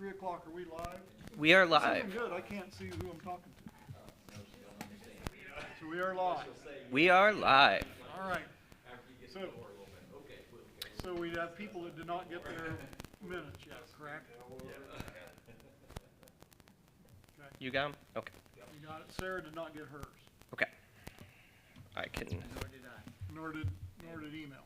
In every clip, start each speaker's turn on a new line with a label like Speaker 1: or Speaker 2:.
Speaker 1: 3 o'clock. Are we live?
Speaker 2: We are
Speaker 1: Something
Speaker 2: live.
Speaker 1: good. I can't see who I'm talking to. So we are live.
Speaker 2: We are live.
Speaker 1: All right. So we have people that did not get their minutes yet, correct? Okay.
Speaker 2: You got 'em? Okay.
Speaker 1: You got it. Sarah did not get hers.
Speaker 2: Okay. I can.
Speaker 3: Nor did I.
Speaker 1: Nor did email.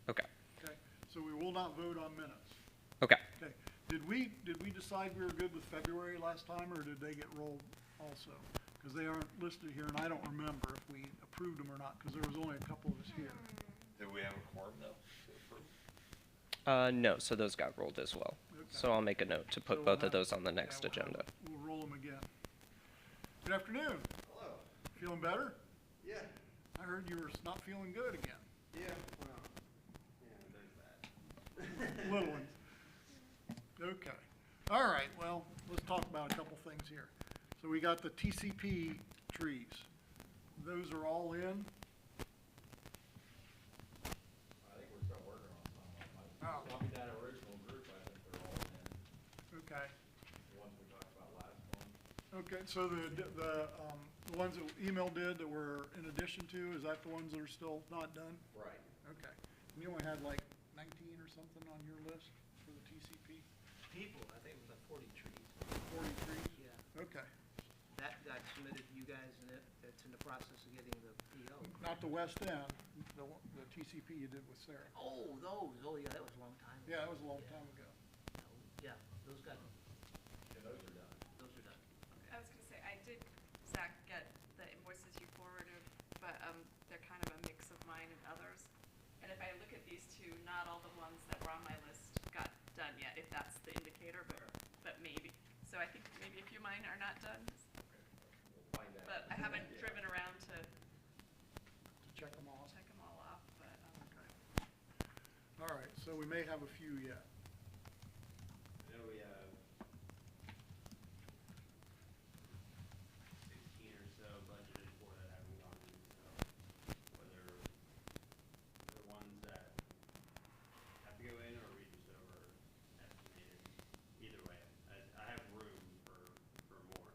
Speaker 2: Okay.
Speaker 1: Okay. So we will not vote on minutes.
Speaker 2: Okay.
Speaker 1: Okay. Did we decide we were good with February last time, or did they get rolled also? Because they aren't listed here, and I don't remember if we approved them or not, because there was only a couple of us here.
Speaker 4: Did we have a quorum though?
Speaker 2: No, so those got rolled as well.
Speaker 1: Okay.
Speaker 2: So I'll make a note to put
Speaker 1: So
Speaker 2: both
Speaker 1: we'll
Speaker 2: of those on the next
Speaker 1: we'll
Speaker 2: agenda.
Speaker 1: We'll roll them again. Good afternoon.
Speaker 4: Hello.
Speaker 1: Feeling better?
Speaker 4: Yeah.
Speaker 1: I heard you were not feeling good again.
Speaker 4: Yeah. Well, yeah, there's that.
Speaker 1: Little ones. Okay. All right, well, let's talk about a couple things here. So we got the TCP trees. Those are all in?
Speaker 4: I think we're still working on some of them.
Speaker 1: Oh.
Speaker 4: Probably that original group, I think they're all in,
Speaker 1: Okay.
Speaker 4: the ones we talked about last one.
Speaker 1: Okay, so the ones that email did that were in addition to, is that the ones that are still not done?
Speaker 4: Right.
Speaker 1: Okay. And you only had like 19 or something on your list for the TCP?
Speaker 3: People, I think it was like 40 trees.
Speaker 1: 40 trees?
Speaker 3: Yeah.
Speaker 1: Okay.
Speaker 3: That got submitted to you guys, and it's in the process of getting the PO.
Speaker 1: Not the west end, the TCP you did with Sarah.
Speaker 3: Oh, those, oh yeah, that was a long time ago.
Speaker 1: Yeah, that was a long time ago.
Speaker 3: Yeah, those got,
Speaker 4: Yeah, those are done.
Speaker 3: those are done.
Speaker 5: I was gonna say, I did, Zach, get the invoices you forwarded, but, they're kind of a mix of mine and others. And if I look at these two, not all the ones that were on my list got done yet, if that's the indicator, but maybe. So I think maybe a few of mine are not done,
Speaker 4: We'll find out.
Speaker 5: but I haven't driven around to
Speaker 1: To check them all.
Speaker 5: check them all off, but,
Speaker 1: Okay. All right, so we may have a few yet.
Speaker 4: I know we have 16 or so budgeted for that haven't gone in, so whether the ones that have to go in or we just overestimated, either way, I have room for more.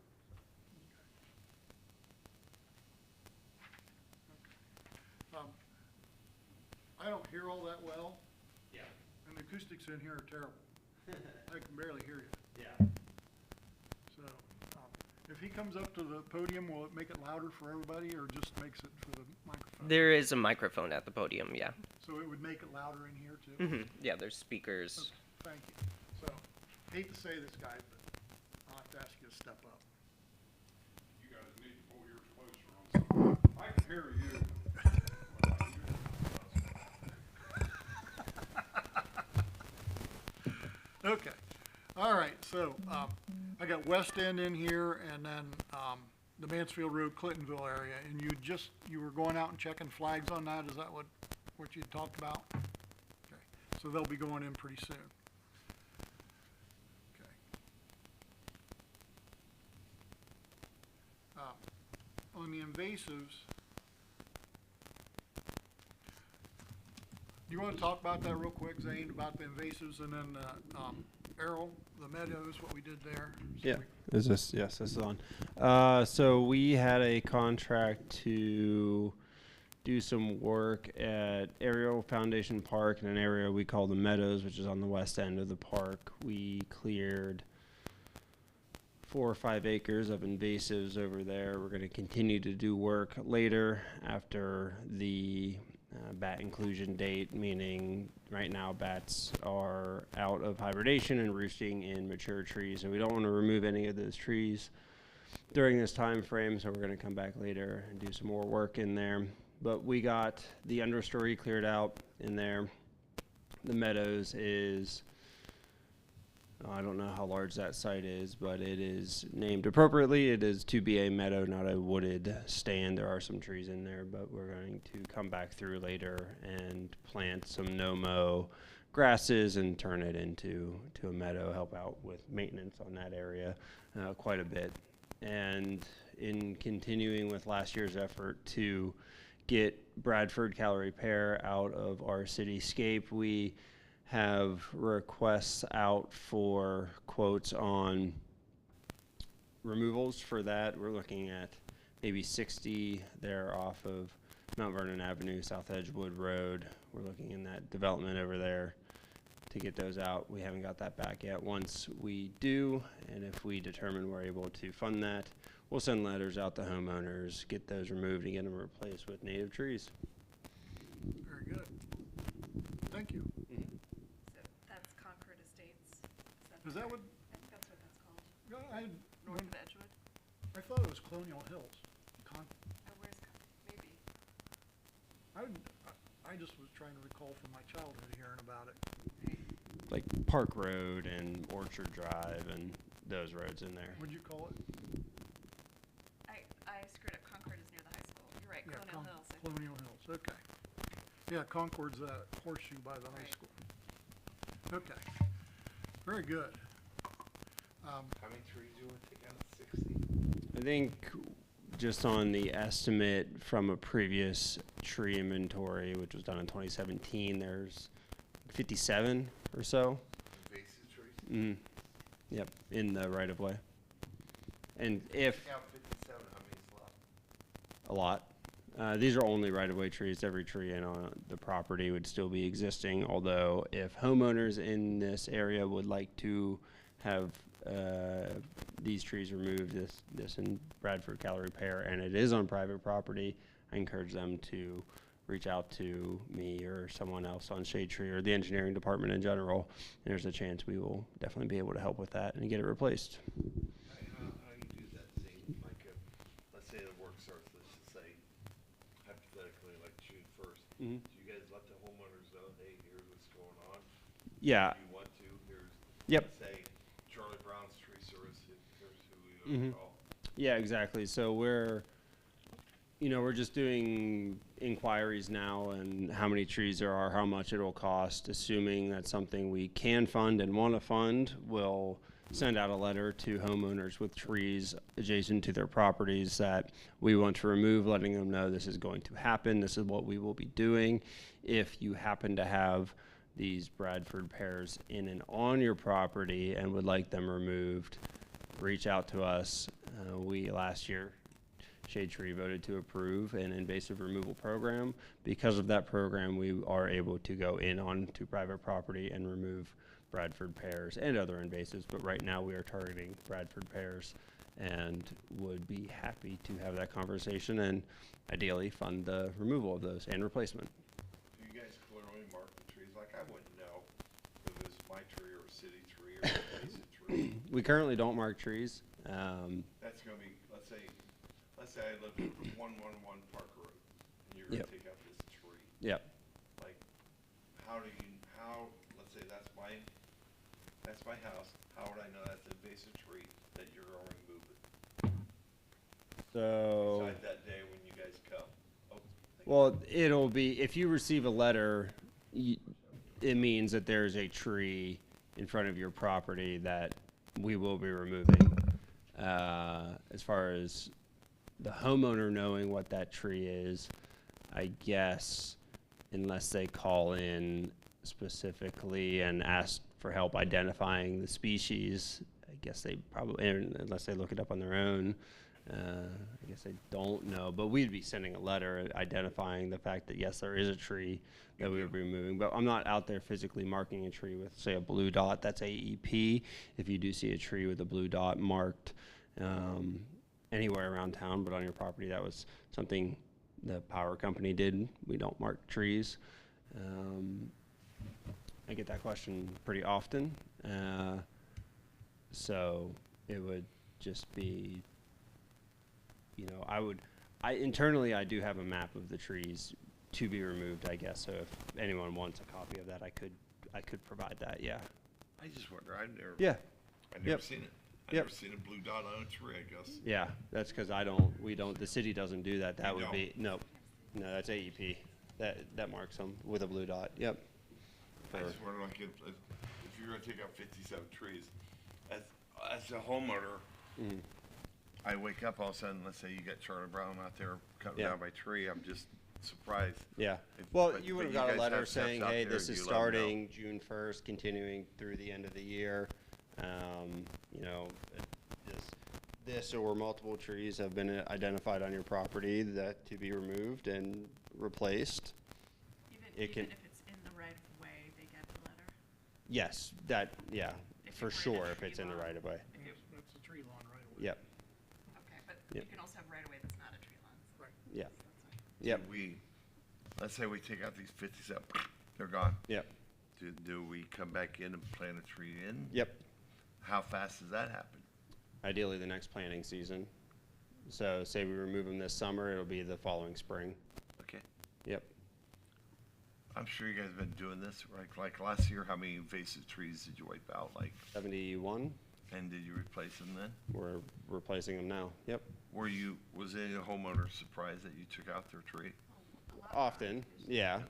Speaker 1: I don't hear all that well,
Speaker 4: Yeah.
Speaker 1: and the acoustics in here are terrible. I can barely hear you.
Speaker 4: Yeah.
Speaker 1: So, if he comes up to the podium, will it make it louder for everybody, or just makes it for the microphone?
Speaker 2: There is a microphone at the podium, yeah.
Speaker 1: So it would make it louder in here too?
Speaker 2: Yeah, there's speakers.
Speaker 1: Okay, thank you. So, hate to say this, guys, but I'll have to ask you to step up.
Speaker 6: You guys need to pull yours closer on something. I can hear you.
Speaker 1: Okay, all right, so, I got West End in here, and then, the Mansfield Road, Clintonville area, and you were going out and checking flags on that, is that what you talked about? Okay, so they'll be going in pretty soon. Okay. On the invasives, do you want to talk about that real quick, Zane, about the invasives, and then, Errol, the meadows, what we did there? So
Speaker 7: Yeah.
Speaker 1: we-
Speaker 7: Is this? Yes, this is on. So we had a contract to do some work at Ariel Foundation Park in an area we call the Meadows, which is on the west end of the park. We cleared 4 or 5 acres of invasives over there. We're going to continue to do work later after the bat inclusion date, meaning right now bats are out of hibernation and roosting in mature trees, and we don't want to remove any of those trees during this time frame, so we're going to come back later and do some more work in there. But we got the understory cleared out in there. The Meadows is, I don't know how large that site is, but it is named appropriately. It is to be a meadow, not a wooded stand. There are some trees in there, but we're going to come back through later and plant some no-mow grasses and turn it into a meadow, help out with maintenance on that area quite a bit. And in continuing with last year's effort to get Bradford Calorie Pear out of our cityscape, we have requests out for quotes on removals for that. We're looking at maybe 60 there off of Mount Vernon Avenue, South Edgewood Road. We're looking in that development over there to get those out. We haven't got that back yet. Once we do, and if we determine we're able to fund that, we'll send letters out to homeowners, get those removed and get them replaced with native trees.
Speaker 1: Very good. Thank you.
Speaker 5: So that's Concord Estates.
Speaker 1: Is that what,
Speaker 5: I think that's what that's called,
Speaker 1: no,
Speaker 5: north of Edgewood.
Speaker 1: I thought it was Colonial Hills.
Speaker 5: Or where's, maybe.
Speaker 1: I just was trying to recall from my childhood hearing about it.
Speaker 7: Like Park Road and Orchard Drive and those roads in there.
Speaker 1: What'd you call it?
Speaker 5: I screwed up. Concord is near the high school. You're right,
Speaker 1: Yeah,
Speaker 5: Colonial Hills. I think.
Speaker 1: Colonial Hills, okay. Yeah, Concord's that horseshoe by the high
Speaker 5: Right.
Speaker 1: school. Okay, very good.
Speaker 8: How many trees do you want to take out of 60?
Speaker 7: I think just on the estimate from a previous tree inventory, which was done in 2017, there's 57 or so.
Speaker 8: Invasive trees?
Speaker 7: Yep, in the right of way. And if
Speaker 8: Take out 57, how many's left?
Speaker 7: a lot. These are only right-of-way trees. Every tree in on the property would still be existing, although if homeowners in this area would like to have these trees removed, this in Bradford Cali Repair, and it is on private property, I encourage them to reach out to me or someone else on Shade Tree or the engineering department in general. And there's a chance we will definitely be able to help with that and get it replaced.
Speaker 8: How do you do that? See, like, let's say the work starts, let's just say, hypothetically, like June 1st.
Speaker 7: Mhm.
Speaker 8: Do you guys let the homeowners know, hey, here's what's going on?
Speaker 7: Yeah.
Speaker 8: If you want to, here's,
Speaker 7: Yep.
Speaker 8: let's say, Charlie Brown's Tree Service, here's who we call.
Speaker 7: Yeah, exactly. So we're just doing inquiries now and how many trees there are, how much it'll cost, assuming that's something we can fund and want to fund. We'll send out a letter to homeowners with trees adjacent to their properties that we want to remove, letting them know this is going to happen, this is what we will be doing. If you happen to have these Bradford pears in and on your property and would like them removed, reach out to us. We last year, Shade Tree voted to approve an invasive removal program. Because of that program, we are able to go in onto private property and remove Bradford pears and other invasives. But right now, we are targeting Bradford pears and would be happy to have that conversation and ideally fund the removal of those and replacement.
Speaker 8: Do you guys clearly mark the trees? Like, I wouldn't know if it was my tree or a city tree or an invasive tree.
Speaker 7: We currently don't mark trees.
Speaker 8: That's gonna be, let's say I live at 111 Park Road, and you're gonna
Speaker 7: Yep.
Speaker 8: take out this tree.
Speaker 7: Yep.
Speaker 8: Like, let's say that's my house, how would I know that's an invasive tree that you're gonna remove it?
Speaker 7: So.
Speaker 8: Besides that day when you guys come. Oh, thank you.
Speaker 7: Well, it'll be, if you receive a letter, it means that there's a tree in front of your property that we will be removing. As far as the homeowner knowing what that tree is, I guess, unless they call in specifically and ask for help identifying the species, I guess they probably, unless they look it up on their own, I guess I don't know, but we'd be sending a letter identifying the fact that yes, there is a tree that we would be removing. But I'm not out there physically marking a tree with, say, a blue dot. That's AEP. If you do see a tree with a blue dot marked anywhere around town, but on your property, that was something the power company did. We don't mark trees. I get that question pretty often. So it would just be, internally I do have a map of the trees to be removed, I guess. So if anyone wants a copy of that, I could provide that. Yeah.
Speaker 8: I just wonder, I've never
Speaker 7: Yep.
Speaker 8: seen it. I've
Speaker 7: Yep.
Speaker 8: never seen a blue dot on a tree, I guess.
Speaker 7: Yeah. That's because the city doesn't do that. That
Speaker 8: You
Speaker 7: would be, no, that's AEP. That marks them with a blue dot. Yep.
Speaker 8: I just wonder, like, if you're gonna take out 57 trees, as a homeowner, I wake up all of a sudden, let's say you got Charlie Brown out there cutting
Speaker 7: Yeah.
Speaker 8: down my tree, I'm just surprise.
Speaker 7: Yeah.
Speaker 8: If-
Speaker 7: Well,
Speaker 8: but-
Speaker 7: you
Speaker 8: but
Speaker 7: would have got a
Speaker 8: guys
Speaker 7: letter
Speaker 8: have steps
Speaker 7: saying,
Speaker 8: out
Speaker 7: hey,
Speaker 8: there,
Speaker 7: this is
Speaker 8: you let 'em know.
Speaker 7: starting June 1st, continuing through the end of the year. You know, this or multiple trees have been identified on your property that to be removed and replaced. It can-
Speaker 5: Even if it's in the right of way, they get the letter.
Speaker 7: Yes, yeah,
Speaker 5: If
Speaker 7: for
Speaker 5: you're in a
Speaker 7: sure, if
Speaker 5: tree
Speaker 7: it's in the
Speaker 5: lawn.
Speaker 7: right of way.
Speaker 5: If you,
Speaker 1: That's a tree lawn right away.
Speaker 7: Yep,
Speaker 5: okay, but
Speaker 7: Yep.
Speaker 5: you can also have right away that's not a tree lawn. So
Speaker 1: Right.
Speaker 7: yeah,
Speaker 5: that's fine.
Speaker 7: yep,
Speaker 8: Let's say we take out these 50s out, they're gone.
Speaker 7: yep,
Speaker 8: Do we come back in and plant a tree in?
Speaker 7: yep.
Speaker 8: How fast does that happen?
Speaker 7: Ideally, the next planting season. So say we remove them this summer, it'll be the following spring.
Speaker 8: Okay.
Speaker 7: Yep.
Speaker 8: I'm sure you guys have been doing this, like last year, how many invasive trees did you wipe out, like,
Speaker 7: 71,
Speaker 8: and did you replace them then?
Speaker 7: we're replacing them now. Yep.
Speaker 8: Was any homeowner surprised that you took out their tree?
Speaker 7: Often, yeah.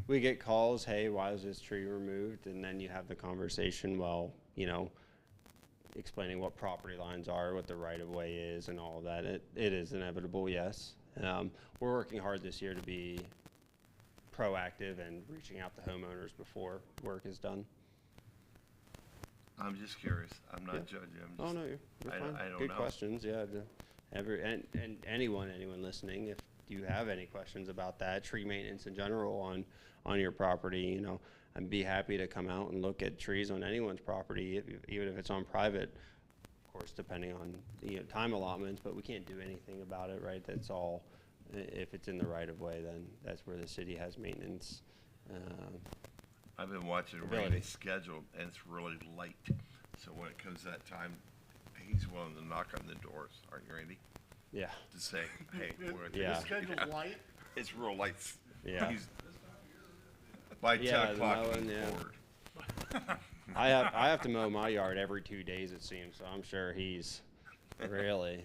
Speaker 7: We get calls, hey, why is this tree removed? And then you have the conversation, well, explaining what property lines are, what the right of way is and all of that. It is inevitable, yes. We're working hard this year to be proactive and reaching out to homeowners before work is done.
Speaker 8: I'm just curious. I'm not
Speaker 7: Yeah.
Speaker 8: judging. I'm
Speaker 7: Oh,
Speaker 8: just,
Speaker 7: no, you're
Speaker 8: I don't-
Speaker 7: fine.
Speaker 8: I don't
Speaker 7: Good
Speaker 8: know.
Speaker 7: questions, yeah. And anyone listening, if you have any questions about that, tree maintenance in general on your property, I'd be happy to come out and look at trees on anyone's property, even if it's on private, of course, depending on, time allotments, but we can't do anything about it, right? That's all, if it's in the right of way, then that's where the city has maintenance.
Speaker 8: I've been watching
Speaker 7: Ability.
Speaker 8: Randy's schedule, and it's really light. So when it comes that time, he's willing to knock on the doors, aren't you, Randy?
Speaker 7: Yeah,
Speaker 8: To say, hey, we're gonna
Speaker 7: Yeah.
Speaker 8: take
Speaker 1: Your schedule's light?
Speaker 8: It's real light.
Speaker 7: Yeah.
Speaker 8: By
Speaker 7: Yeah,
Speaker 8: 10
Speaker 7: the
Speaker 8: o'clock,
Speaker 7: mowing,
Speaker 8: he's
Speaker 7: yeah.
Speaker 8: bored.
Speaker 7: I have to mow my yard every 2 days, it seems, so I'm sure he's really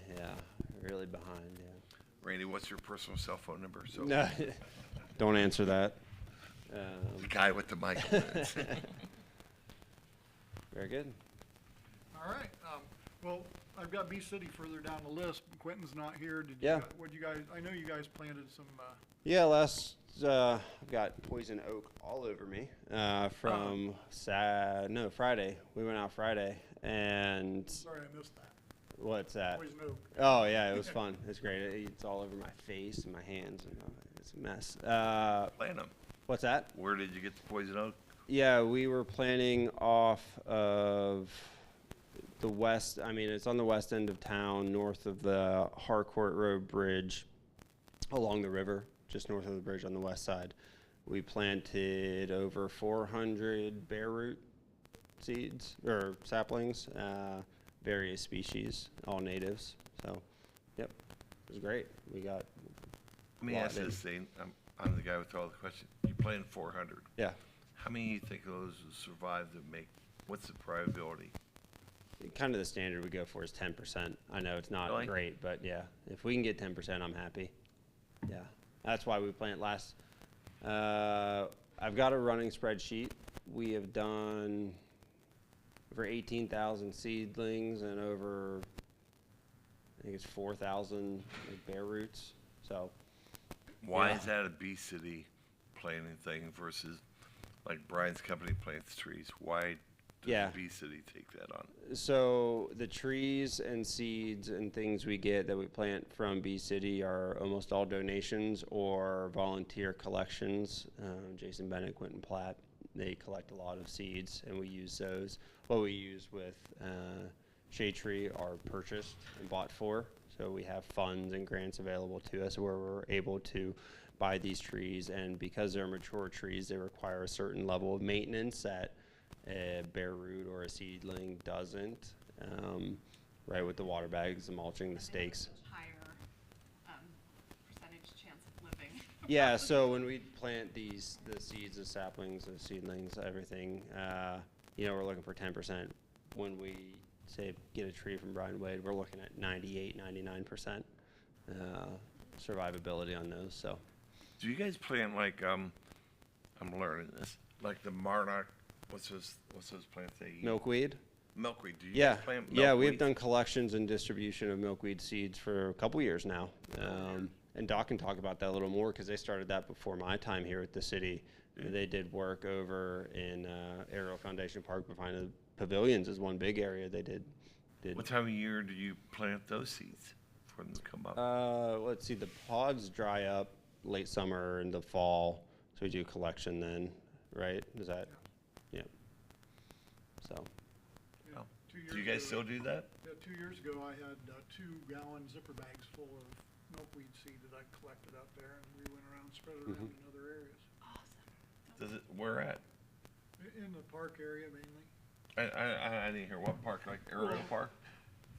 Speaker 7: behind, yeah.
Speaker 8: Randy, what's your personal cell phone number? So
Speaker 7: No, don't answer that.
Speaker 8: the guy with the microphone.
Speaker 7: Very good.
Speaker 1: All right, well, I've got Bee City further down the list. Quentin's not here.
Speaker 7: Yeah.
Speaker 1: I know you guys planted some,
Speaker 7: Yeah, I've got poison oak all over me from Friday. We went out Friday, and
Speaker 1: sorry I missed that.
Speaker 7: what's that?
Speaker 1: Poison oak.
Speaker 7: Oh yeah, it was fun. It's great. It's all over my face and my hands, and it's a mess.
Speaker 8: Plant them.
Speaker 7: What's that?
Speaker 8: Where did you get the poison oak?
Speaker 7: Yeah, we were planning off of the west. I mean, it's on the west end of town, north of the Harcourt Road Bridge, along the river, just north of the bridge on the west side. We planted over 400 bare root seeds or saplings, various species, all natives. So, yep, it was great. We got
Speaker 8: Let me
Speaker 7: lot
Speaker 8: ask
Speaker 7: in.
Speaker 8: this thing. I'm the guy with all the questions. You planted 400.
Speaker 7: yeah.
Speaker 8: How many you think of those will survive to make? What's the probability?
Speaker 7: Kind of the standard we go for is 10%. I know it's not
Speaker 8: Really?
Speaker 7: great, but yeah, if we can get 10%, I'm happy. Yeah, that's why we plant last. I've got a running spreadsheet. We have done over 18,000 seedlings and over, I think it's 4,000 bare roots. So
Speaker 8: Why
Speaker 7: Yeah.
Speaker 8: is that a Bee City planting thing versus like Brian's company plants trees? Why does
Speaker 7: Yeah.
Speaker 8: Bee City take that on?
Speaker 7: So the trees and seeds and things we get that we plant from Bee City are almost all donations or volunteer collections. Jason Bennett, Quentin Platt, they collect a lot of seeds, and we use those. What we use with Shade Tree are purchased and bought for. So we have funds and grants available to us where we're able to buy these trees, and because they're mature trees, they require a certain level of maintenance that a bare root or a seedling doesn't, right, with the water bags, the mulching, the stakes.
Speaker 5: Much higher percentage chance of living.
Speaker 7: Yeah, so when we plant the seeds, the saplings, the seedlings, everything, we're looking for 10%. When we say get a tree from Brian Wade, we're looking at 98, 99% survivability on those. So
Speaker 8: Do you guys plant like I'm learning this, like the Marnock? What's those plants they eat?
Speaker 7: milkweed,
Speaker 8: milkweed, do you
Speaker 7: Yeah,
Speaker 8: guys plant
Speaker 7: yeah, we've
Speaker 8: milkweed?
Speaker 7: done collections and distribution of milkweed seeds for a couple years now. And Doc can talk about that a little more because they started that before my time here at the city. They did work over in Ariel Foundation Park behind the pavilions is one big area they did.
Speaker 8: What time of year do you plant those seeds for them to come up?
Speaker 7: Let's see, the pods dry up late summer into fall, so we do collection then, right? Is that, yeah. So,
Speaker 1: Yeah,
Speaker 8: Oh.
Speaker 1: 2 years
Speaker 8: Do you guys
Speaker 1: ago-
Speaker 8: still do that?
Speaker 1: Yeah, 2 years ago, I had 2-gallon zipper bags full of milkweed seed that I collected out there, and we went around and spread it around in other areas.
Speaker 8: Does it, where at?
Speaker 1: In the park area mainly.
Speaker 8: I didn't hear what park, like Ariel Park?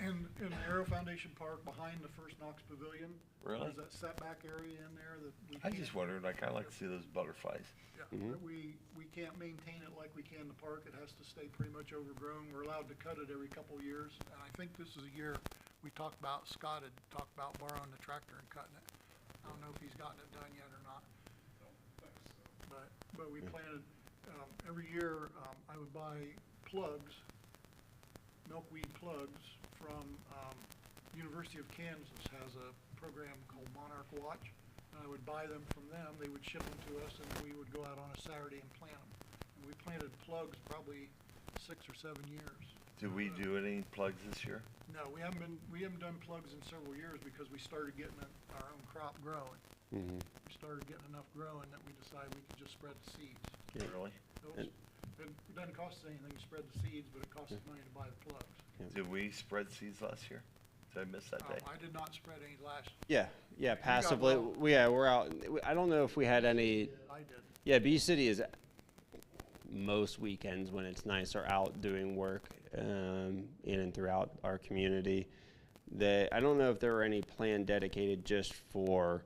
Speaker 1: In Arrow Foundation Park, behind the First Knox Pavilion.
Speaker 8: Really?
Speaker 1: There's that setback area in there that we
Speaker 8: I
Speaker 1: can't.
Speaker 8: just wondered, like, I like to see those butterflies.
Speaker 1: Yeah, that we can't maintain it like we can the park. It has to stay pretty much overgrown. We're allowed to cut it every couple of years. And I think this is a year we talked about, Scott had talked about borrowing the tractor and cutting it. I don't know if he's gotten it done yet or not. But we planted, every year, I would buy plugs, milkweed plugs from, University of Kansas has a program called Monarch Watch. And I would buy them from them, they would ship them to us, and we would go out on a Saturday and plant them. And we planted plugs probably 6 or 7 years.
Speaker 8: Did we do any plugs this year?
Speaker 1: No, we haven't done plugs in several years because we started getting our own crop growing.
Speaker 7: mhm.
Speaker 1: We started getting enough growing that we decided we could just spread the seeds.
Speaker 7: Yeah.
Speaker 8: Really?
Speaker 1: It doesn't cost us anything to spread the seeds, but it costs us money to buy the plugs.
Speaker 8: Did we spread seeds last year? Did I miss that day?
Speaker 1: I did not spread any last,
Speaker 7: Yeah, passively,
Speaker 1: well.
Speaker 7: we're out, I don't know if we had any,
Speaker 1: I did.
Speaker 7: yeah, Bee City is most weekends when it's nice are out doing work in and throughout our community. I don't know if there were any plan dedicated just for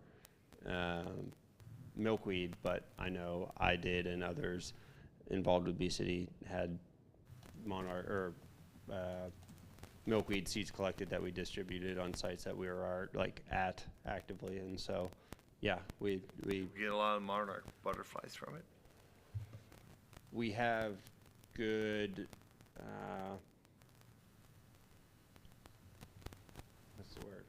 Speaker 7: milkweed, but I know I did and others involved with Bee City had monarch or milkweed seeds collected that we distributed on sites that we were at actively, and so yeah, we
Speaker 8: We get a lot of monarch butterflies from it.
Speaker 7: we have good what's the word?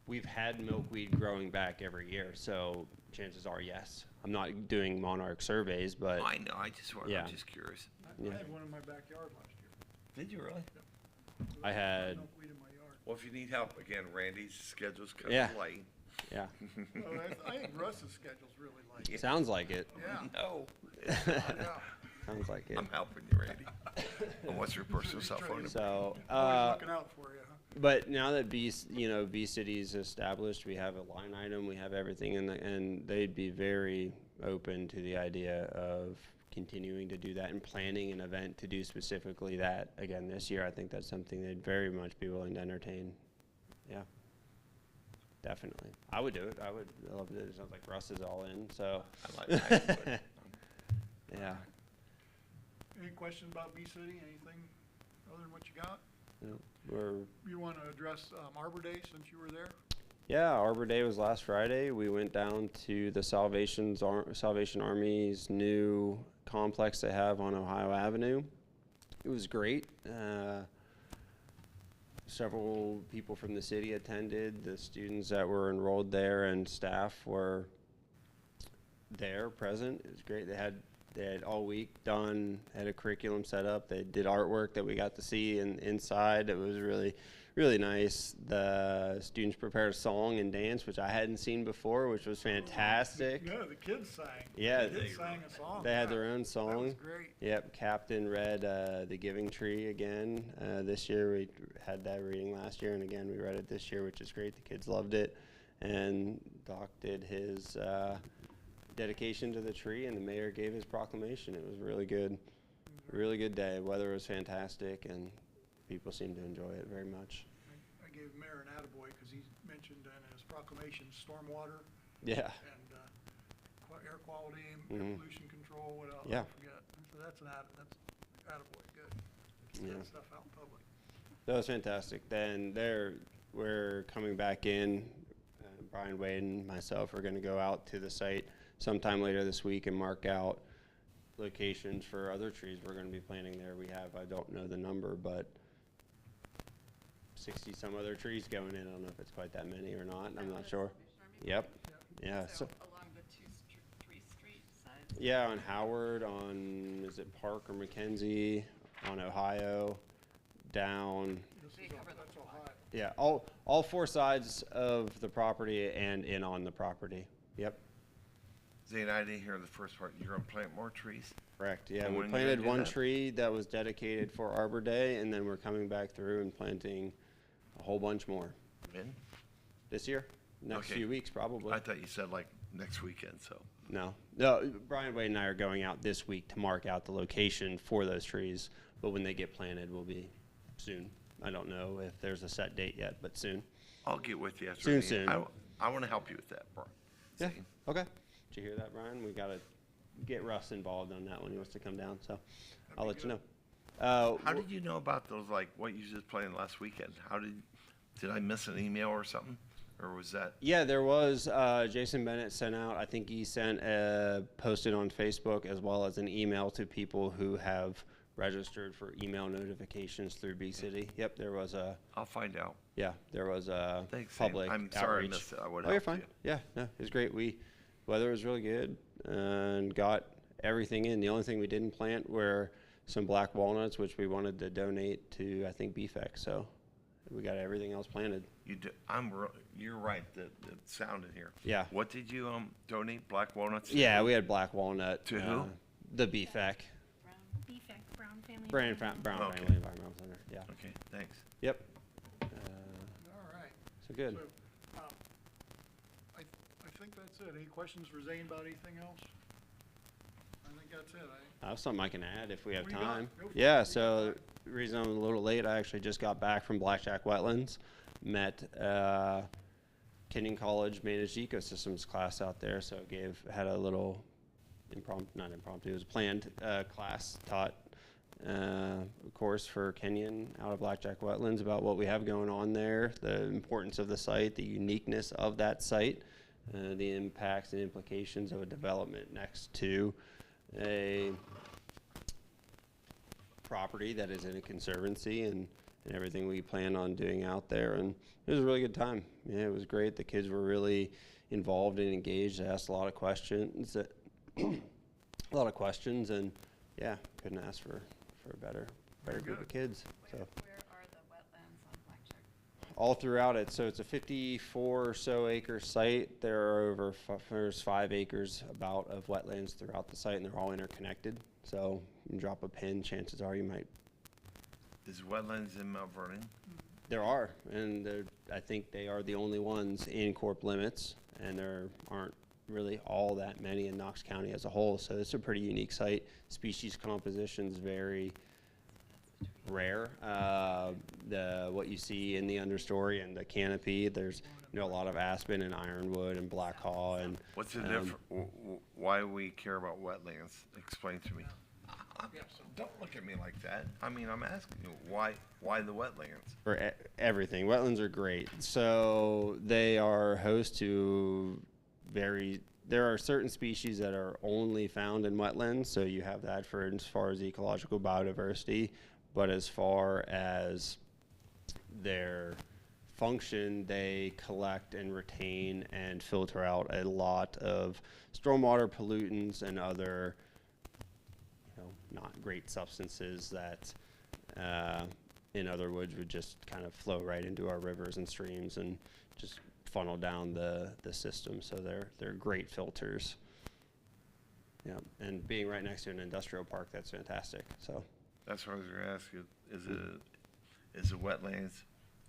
Speaker 7: We've had milkweed growing back every year, so chances are yes. I'm not doing monarch surveys, but
Speaker 8: I know, I just
Speaker 7: Yeah.
Speaker 8: I'm just curious.
Speaker 1: I had one in my backyard last year.
Speaker 8: Did you really?
Speaker 7: I had
Speaker 1: Milkweed in my yard.
Speaker 8: Well, if you need help, again, Randy's schedule's kind
Speaker 7: Yeah.
Speaker 8: of light.
Speaker 7: yeah.
Speaker 1: Oh, I think Russ's schedule's really light.
Speaker 7: Sounds like it.
Speaker 1: Yeah,
Speaker 8: No,
Speaker 1: yeah.
Speaker 7: Sounds like it.
Speaker 8: I'm helping you, Randy. And what's your personal cell phone number?
Speaker 7: So
Speaker 1: Always looking out for you, huh?
Speaker 7: but now that Bee City's established, we have a line item, we have everything, and they'd be very open to the idea of continuing to do that and planning an event to do specifically that again this year. I think that's something they'd very much be willing to entertain. Yeah, definitely. I would do it. I would love it. It sounds like Russ is all in. So
Speaker 8: I like that, but
Speaker 7: yeah.
Speaker 1: Any questions about Bee City, anything other than what you got?
Speaker 7: We're
Speaker 1: You wanna address, Arbor Day since you were there?
Speaker 7: Yeah, Arbor Day was last Friday. We went down to the Salvation Army's new complex they have on Ohio Avenue. It was great. Several people from the city attended. The students that were enrolled there and staff were there, present. It was great. They had all week done, had a curriculum set up. They did artwork that we got to see inside. It was really, really nice. The students prepared a song and dance, which I hadn't seen before, which was fantastic.
Speaker 1: Yeah, the kids sang.
Speaker 7: Yeah,
Speaker 1: The kids sang a song.
Speaker 7: They had
Speaker 1: yeah.
Speaker 7: their own
Speaker 1: That
Speaker 7: song.
Speaker 1: was great.
Speaker 7: Yep, Captain read The Giving Tree again this year. We had that reading last year, and again we read it this year, which is great. The kids loved it. And Doc did his dedication to the tree, and the mayor gave his proclamation. It was really good day. Weather was fantastic, and people seemed to enjoy it very much.
Speaker 1: I gave Mayor an attaboy because he mentioned in his proclamation stormwater
Speaker 7: Yeah.
Speaker 1: and air quality,
Speaker 7: Mhm.
Speaker 1: pollution control, what else?
Speaker 7: Yeah.
Speaker 1: I forget. So that's attaboy, good. Get
Speaker 7: Yeah.
Speaker 1: that stuff out in public.
Speaker 7: That was fantastic. Then we're coming back in. Brian Wade and myself are going to go out to the site sometime later this week and mark out locations for other trees we're gonna be planting there. We have, I don't know the number, but 60 some other trees going in. I don't know if it's quite that many or not. I'm not sure. Yep. Yeah.
Speaker 5: So
Speaker 7: So,
Speaker 5: along the three street sides?
Speaker 7: yeah, on Howard, on, is it Park or Mackenzie, on Ohio, down,
Speaker 5: They cover the
Speaker 1: That's
Speaker 5: whole
Speaker 1: Ohio.
Speaker 7: yeah, all four sides of the property and in on the property. Yep.
Speaker 8: Zane, I didn't hear the first part. You're gonna plant more trees?
Speaker 7: Correct, yeah,
Speaker 8: And
Speaker 7: we
Speaker 8: when you gonna
Speaker 7: planted
Speaker 8: do
Speaker 7: one
Speaker 8: that?
Speaker 7: tree that was dedicated for Arbor Day, and then we're coming back through and planting a whole bunch more
Speaker 8: When?
Speaker 7: this year, next
Speaker 8: Okay.
Speaker 7: few weeks probably.
Speaker 8: I thought you said like next weekend, so.
Speaker 7: No, Brian Wade and I are going out this week to mark out the location for those trees, but when they get planted will be soon. I don't know if there's a set date yet, but soon.
Speaker 8: I'll get with you after.
Speaker 7: Soon,
Speaker 8: the meeting.
Speaker 7: soon.
Speaker 8: I wanna help you with that, bro.
Speaker 7: Yeah,
Speaker 8: Zane.
Speaker 7: okay. Did you hear that, Brian? We gotta get Russ involved on that one. He wants to come down, so I'll let you know.
Speaker 8: How did you know about those, like, what you just played last weekend? Did I miss an email or something? Or was that,
Speaker 7: Yeah, there was, Jason Bennett sent out, I think he sent posted on Facebook as well as an email to people who have registered for email notifications through B City. Yep, there was a,
Speaker 8: I'll find out.
Speaker 7: yeah, there was a
Speaker 8: Thanks, Zane.
Speaker 7: public
Speaker 8: I'm sorry I
Speaker 7: outreach.
Speaker 8: missed it. I would
Speaker 7: Oh, you're
Speaker 8: help
Speaker 7: fine.
Speaker 8: you.
Speaker 7: Yeah, no, it was great. Weather was really good and got everything in. The only thing we didn't plant were some black walnuts, which we wanted to donate to, I think, BFEC. So we got everything else planted.
Speaker 8: You're right, the sound in here.
Speaker 7: Yeah.
Speaker 8: What did you, donate, black walnuts? to?
Speaker 7: Yeah, we had black walnut.
Speaker 8: To who?
Speaker 7: The BFEC.
Speaker 9: Brown family.
Speaker 7: Brown
Speaker 8: Okay.
Speaker 7: Family Environmental Center. Yeah.
Speaker 8: Okay, thanks.
Speaker 7: Yep.
Speaker 1: All right.
Speaker 7: So good.
Speaker 1: So, I think that's it. Any questions for Zane about anything else? I think that's it.
Speaker 7: I have something I can add if we have
Speaker 1: What do you got?
Speaker 7: time.
Speaker 1: Go for it.
Speaker 7: Yeah,
Speaker 1: What do you got?
Speaker 7: so the reason I'm a little late, I actually just got back from Blackjack Wetlands, met Kenyon College Managed Ecosystems class out there, so had a little not impromptu, it was a planned class taught course for Kenyon out of Blackjack Wetlands about what we have going on there, the importance of the site, the uniqueness of that site, the impacts and implications of a development next to a property that is in a conservancy and everything we plan on doing out there. And it was a really good time. Yeah, it was great. The kids were really involved and engaged. They asked a lot of questions. And yeah, couldn't ask for a better
Speaker 1: Very
Speaker 7: group
Speaker 1: good.
Speaker 7: of kids. So
Speaker 5: Where are the wetlands on Blackjack?
Speaker 7: all throughout it. So it's a 54 or so acre site. There are there's 5 acres about of wetlands throughout the site, and they're all interconnected. So you can drop a pin, chances are you might.
Speaker 8: Is wetlands in Mount Vernon?
Speaker 7: There are, and I think they are the only ones in corp limits, and there aren't really all that many in Knox County as a whole. So it's a pretty unique site. Species composition's very rare. What you see in the understory and the canopy, there's a lot of aspen and ironwood and black haw and
Speaker 8: What's the difference? Why we care about wetlands? Explain to me. Don't look at me like that. I mean, I'm asking you, why the wetlands?
Speaker 7: for everything. Wetlands are great. So they are host to there are certain species that are only found in wetlands. So you have that for as far as ecological biodiversity, but as far as their function, they collect and retain and filter out a lot of stormwater pollutants and other not great substances that in other words would just kind of flow right into our rivers and streams and just funnel down the system. So they're great filters. Yeah, and being right next to an industrial park, that's fantastic. So
Speaker 8: That's what I was gonna ask you. Is the wetlands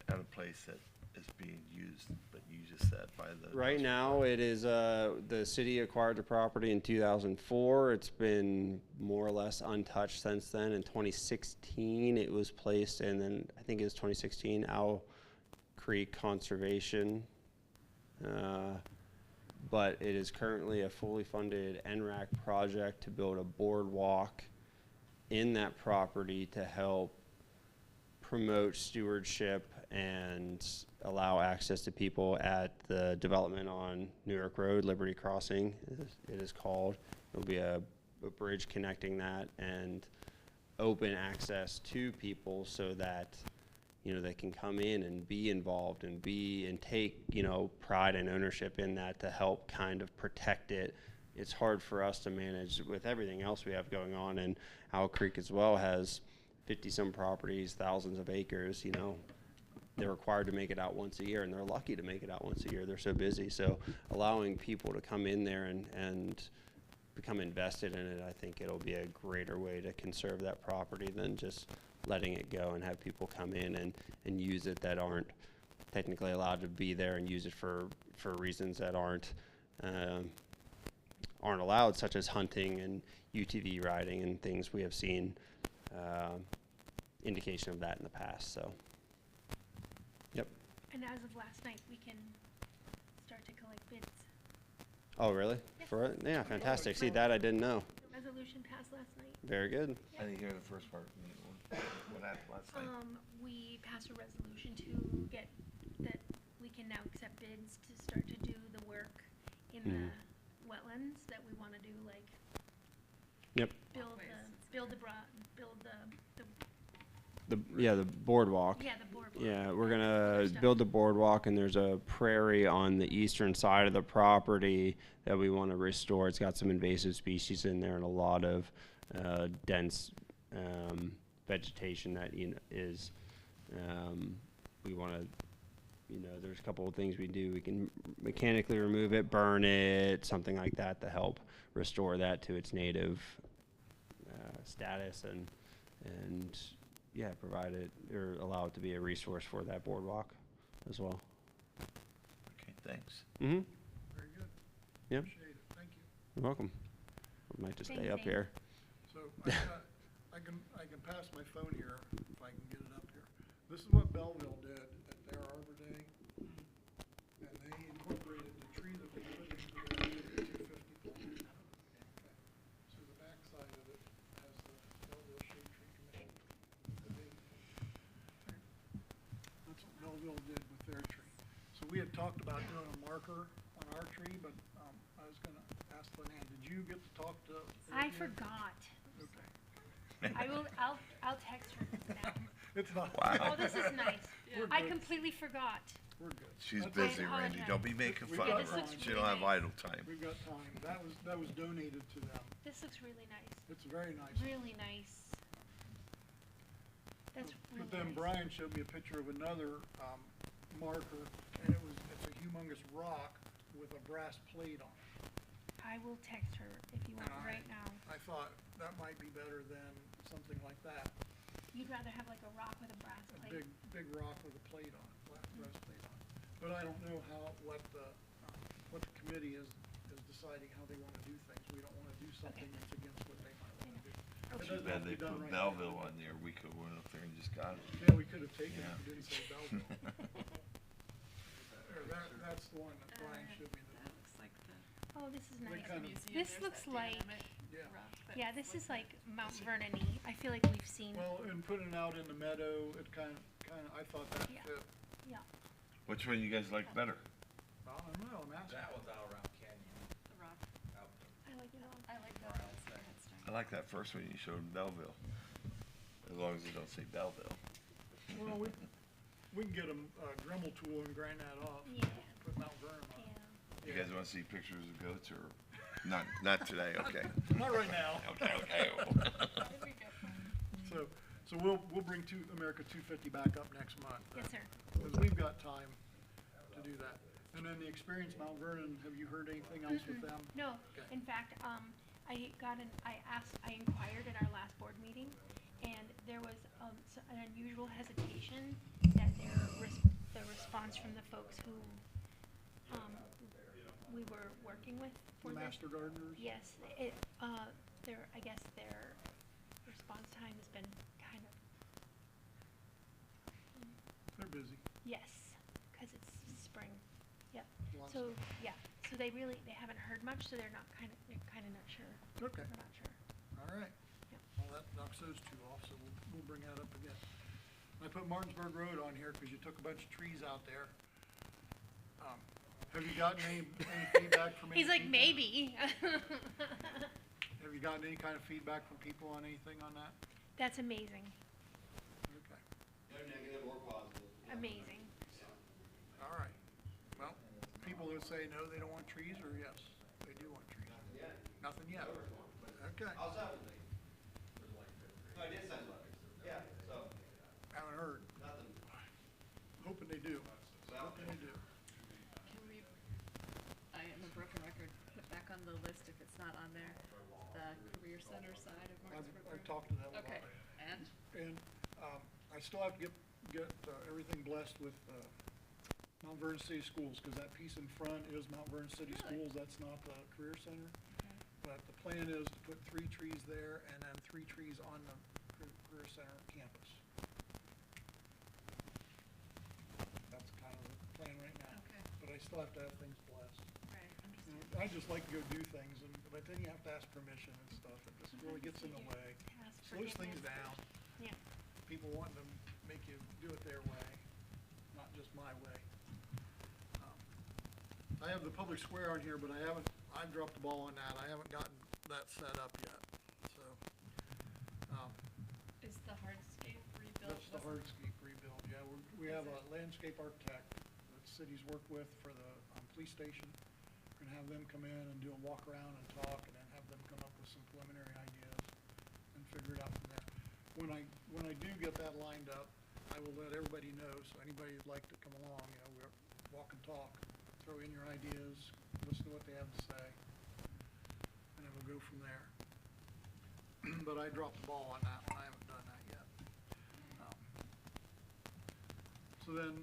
Speaker 8: at a place that is being used, but you just said by the.
Speaker 7: right now it is the city acquired the property in 2004. It's been more or less untouched since then. In 2016 it was placed, and then I think it was 2016 Owl Creek Conservation, but it is currently a fully funded NRAC project to build a boardwalk in that property to help promote stewardship and allow access to people at the development on New York Road, Liberty Crossing, it is called. It'll be a a bridge connecting that and open access to people so that, you know, they can come in and be involved and take, you know, pride and ownership in that to help kind of protect it. It's hard for us to manage with everything else we have going on, and Owl Creek as well has 50-some properties, thousands of acres. You know, they're required to make it out once a year, and they're lucky to make it out once a year. They're so busy. So allowing people to come in there and become invested in it, I think it'll be a greater way to conserve that property than just letting it go and have people come in and use it that aren't technically allowed to be there and use it for reasons that aren't allowed, such as hunting and UTV riding and things. We have seen indication of that in the past. So, yep.
Speaker 9: And as of last night, we can start to collect bids.
Speaker 7: Oh, really?
Speaker 9: Yes.
Speaker 7: For it? Yeah, fantastic. See, that I didn't know.
Speaker 9: The resolution passed last night.
Speaker 7: Very good.
Speaker 8: I didn't hear the first part. What happened last night?
Speaker 9: We passed a resolution to get that we can now accept bids to start to do the work in the wetlands that we want to do, like
Speaker 7: Yep.
Speaker 9: build
Speaker 5: Walkways.
Speaker 7: The boardwalk.
Speaker 9: Yeah, the boardwalk.
Speaker 7: Yeah, we're
Speaker 9: Other
Speaker 7: gonna
Speaker 9: stuff.
Speaker 7: build the boardwalk, and there's a prairie on the eastern side of the property that we want to restore. It's got some invasive species in there and a lot of dense vegetation that is. We want to, there's a couple of things we do. We can mechanically remove it, burn it, something like that to help restore that to its native status and yeah, provide it or allow it to be a resource for that boardwalk as well.
Speaker 8: Okay, thanks.
Speaker 7: Mm-hmm.
Speaker 1: Very good.
Speaker 7: Yep.
Speaker 1: Appreciate it. Thank you.
Speaker 7: You're welcome. I might just stay
Speaker 9: Thank
Speaker 7: up
Speaker 9: you.
Speaker 7: here.
Speaker 1: So I can pass my phone here if I can get it up here. This is what Belleville did at their Arbor Day. And they incorporated the tree that we put into their 250 plan. Okay. So the back side of it has the Belleville Shade Tree Commission. That's what Belleville did with their tree. So we had talked about doing a marker on our tree, but I was gonna ask Lynn, did you get to talk to?
Speaker 9: I
Speaker 1: Olivia?
Speaker 9: forgot.
Speaker 1: Okay.
Speaker 9: I'll text her now.
Speaker 1: It's not.
Speaker 8: Wow.
Speaker 9: Oh, this is nice.
Speaker 1: We're
Speaker 9: I
Speaker 1: good.
Speaker 9: completely forgot.
Speaker 1: We're good.
Speaker 8: She's
Speaker 1: That's
Speaker 8: busy,
Speaker 1: okay.
Speaker 8: Randy. Don't be making
Speaker 1: We've
Speaker 8: fun
Speaker 1: got
Speaker 8: of
Speaker 9: this
Speaker 8: her.
Speaker 9: looks
Speaker 8: She
Speaker 9: really
Speaker 8: don't have
Speaker 9: nice.
Speaker 8: idle time.
Speaker 1: We've got time. That was donated to them.
Speaker 9: This looks really nice.
Speaker 1: It's very nice.
Speaker 9: Really nice. That's really
Speaker 1: But then
Speaker 9: nice.
Speaker 1: Brian showed me a picture of another marker, and it's a humongous rock with a brass plate on it.
Speaker 9: I will text her if you want
Speaker 1: And
Speaker 9: right now.
Speaker 1: I thought that might be better than something like that.
Speaker 9: You'd rather have like a rock with a brass
Speaker 1: A
Speaker 9: plate.
Speaker 1: big rock with a plate on it, flat brass plate on it. But I don't know what the committee is deciding how they want to do things. We don't want to do something
Speaker 9: Okay.
Speaker 1: that's against what they might want to do. It
Speaker 9: Okay.
Speaker 1: doesn't
Speaker 8: Bad
Speaker 1: have to
Speaker 8: they
Speaker 1: be done
Speaker 8: put
Speaker 1: right now.
Speaker 8: Belleville on there. We could went up there and just got it.
Speaker 1: Yeah, we could have taken it
Speaker 8: Yeah.
Speaker 1: if we didn't say Belleville. That's the one that Brian showed me.
Speaker 5: That looks like the
Speaker 9: Oh, this is
Speaker 1: They
Speaker 9: nice.
Speaker 1: kind of-
Speaker 5: museum.
Speaker 9: This
Speaker 5: There's
Speaker 9: looks
Speaker 5: that
Speaker 9: like,
Speaker 5: dynamic
Speaker 1: Yeah.
Speaker 5: rock that
Speaker 9: yeah, this is
Speaker 5: looks
Speaker 9: like Mount Vernon-y. I feel like we've seen,
Speaker 1: Well, and putting it out in the meadow, it kind of, I thought that
Speaker 9: Yeah.
Speaker 1: fit.
Speaker 9: yeah.
Speaker 8: Which one you guys like better?
Speaker 1: I don't know, I'm asking.
Speaker 6: That was out around Canyon,
Speaker 5: the rock.
Speaker 6: out
Speaker 9: I like it all.
Speaker 5: I like that. That's the headstone.
Speaker 8: I like that first one you showed Belleville. As long as you don't say Belleville.
Speaker 1: Well, we can get a Dremel tool and grind that off,
Speaker 9: Yeah,
Speaker 1: put Mount Vernon on
Speaker 9: yeah.
Speaker 1: it.
Speaker 8: You guys wanna see pictures of goats or? Not today, okay.
Speaker 1: Not right now.
Speaker 8: Okay.
Speaker 5: Did we get one?
Speaker 1: So we'll bring America 250 back up next month.
Speaker 9: Yes, sir.
Speaker 1: Because we've got time to do that. And then the Experience Mount Vernon, have you heard anything else with them?
Speaker 9: No,
Speaker 1: Okay.
Speaker 9: in fact, I inquired at our last board meeting, and there was an unusual hesitation that the response from the folks who we were working with for
Speaker 1: The
Speaker 9: this.
Speaker 1: Master Gardeners?
Speaker 9: Yes, I guess their response time has been kind of,
Speaker 1: They're busy.
Speaker 9: yes, because it's spring. Yep.
Speaker 1: Lots
Speaker 9: So,
Speaker 1: of-
Speaker 9: yeah, so they haven't heard much, so they're kind of not sure.
Speaker 1: Okay,
Speaker 9: They're not sure.
Speaker 1: all right.
Speaker 9: Yep.
Speaker 1: Well, that knocks those two off, so we'll bring that up again. I put Martinsburg Road on here because you took a bunch of trees out there. Have you gotten any feedback from any?
Speaker 9: He's like,
Speaker 1: people?
Speaker 9: maybe.
Speaker 1: Have Have you gotten any kind of feedback from people on anything on that?
Speaker 9: That's amazing,
Speaker 1: Okay,
Speaker 4: No negative or positive.
Speaker 9: amazing.
Speaker 1: all right. Well, people that say no, they don't want trees, or yes, they do want trees?
Speaker 4: Yeah.
Speaker 1: Nothing yet. Okay,
Speaker 4: How's that one thing? No, I did send letters. Yeah, so,
Speaker 1: haven't heard.
Speaker 4: nothing.
Speaker 1: Hoping they do.
Speaker 4: So,
Speaker 1: Hoping they do.
Speaker 5: Can we, I am a broken record, put back on the list if it's not on there, the career center side of Martinsburg
Speaker 1: I've
Speaker 5: Road?
Speaker 1: talked to them
Speaker 5: Okay,
Speaker 1: about it.
Speaker 5: and?
Speaker 1: And, I still have to get everything blessed with, Mount Vernon City Schools, cause that piece in front is Mount Vernon City
Speaker 5: Really?
Speaker 1: Schools, that's not the career center.
Speaker 5: Okay.
Speaker 1: But the plan is to put 3 trees there and then 3 trees on the career center campus. That's kind of the plan right now.
Speaker 5: Okay.
Speaker 1: But I still have to have things blessed.
Speaker 5: Right,
Speaker 1: You
Speaker 5: understood.
Speaker 1: know, I just like to go do things, but then you have to ask permission and stuff, it just really gets in the way.
Speaker 9: Ask
Speaker 1: Slows things
Speaker 9: forgiveness.
Speaker 1: down,
Speaker 9: Yeah,
Speaker 1: people wanting to make you do it their way, not just my way. I have the public square on here, but I've dropped the ball on that, I haven't gotten that set up yet, so.
Speaker 5: Is the hardscape rebuilt?
Speaker 1: That's the hardscape rebuild, yeah, we have a landscape architect that the city's worked with for the, police station. We're gonna have them come in and do a walk around and talk, and then have them come up with some preliminary ideas and figure it out from there. When I do get that lined up, I will let everybody know, so anybody who'd like to come along, you know, we're walk and talk, throw in your ideas, listen to what they have to say, and then we'll go from there. But I dropped the ball on that one, I haven't done that yet. So then,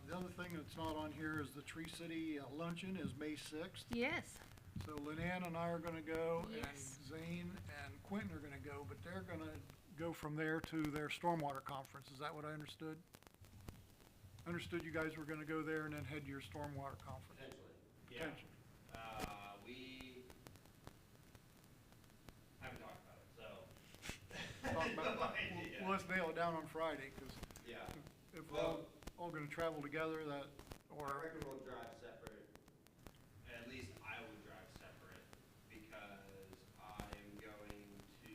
Speaker 1: the other thing that's not on here is the Tree City Luncheon is May 6th.
Speaker 9: yes,
Speaker 1: So Lynn and I are gonna go, and
Speaker 9: Yes.
Speaker 1: Zane and Quentin are gonna go, but they're gonna go from there to their stormwater conference, is that what I understood? Understood you guys were gonna go there and then head to your stormwater conference.
Speaker 4: potentially, yeah.
Speaker 1: Potentially.
Speaker 4: We haven't talked about it, so.
Speaker 1: Talk about-
Speaker 4: No idea.
Speaker 1: Well, let's nail it down on Friday, cause
Speaker 4: Yeah.
Speaker 1: if we're
Speaker 4: Well-
Speaker 1: all gonna travel together, that,
Speaker 4: I
Speaker 1: or,
Speaker 4: reckon we'll drive separate. At least I will drive separate because I'm going to,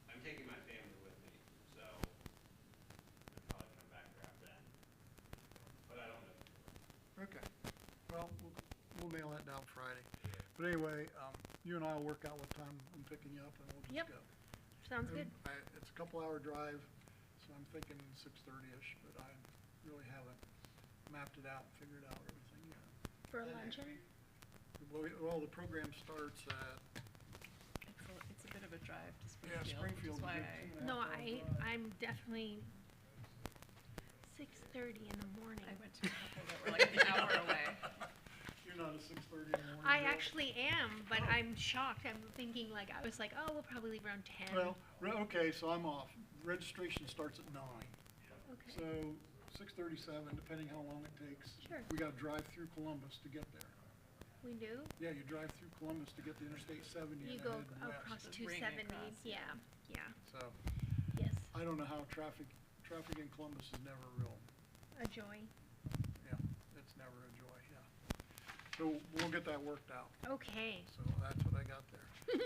Speaker 4: I'm taking my family with me, so I'll probably come back around then. But I don't know.
Speaker 1: okay. Well, we'll nail that down Friday. But anyway, you and I will work out what time I'm picking you up and we'll just
Speaker 9: Yep.
Speaker 1: go.
Speaker 9: sounds good.
Speaker 1: It's a couple-hour drive, so I'm thinking 6:30-ish, but I really haven't mapped it out, figured out everything yet.
Speaker 9: For a luncheon?
Speaker 1: Well, the program starts at,
Speaker 5: It's a bit of a drive to
Speaker 1: yeah,
Speaker 5: Springfield,
Speaker 1: Springfield.
Speaker 5: which is why
Speaker 9: No, I'm definitely 6:30 in the morning.
Speaker 5: I went to a couple that were like an hour away.
Speaker 1: You're not a 6:30 in the morning.
Speaker 9: I
Speaker 1: girl?
Speaker 9: actually am, but
Speaker 1: Oh.
Speaker 9: I'm shocked. I'm thinking like, I was like, oh, we'll probably leave around 10.
Speaker 1: Well, okay, so I'm off. Registration starts at 9.
Speaker 9: Okay.
Speaker 1: So 6:37, depending how long it takes.
Speaker 9: Sure.
Speaker 1: We gotta drive through Columbus to get there.
Speaker 9: We do?
Speaker 1: Yeah, you drive through Columbus to get to Interstate 70
Speaker 9: You
Speaker 1: and
Speaker 9: go
Speaker 1: then head
Speaker 9: across
Speaker 1: west.
Speaker 5: The ring
Speaker 9: 270.
Speaker 5: across,
Speaker 9: Yeah,
Speaker 5: yeah.
Speaker 9: yeah,
Speaker 1: So
Speaker 9: yes.
Speaker 1: I don't know how traffic in Columbus is never real,
Speaker 9: A joy.
Speaker 1: yeah, it's never a joy, yeah. So we'll get that worked out.
Speaker 9: Okay.
Speaker 1: So that's what I got there.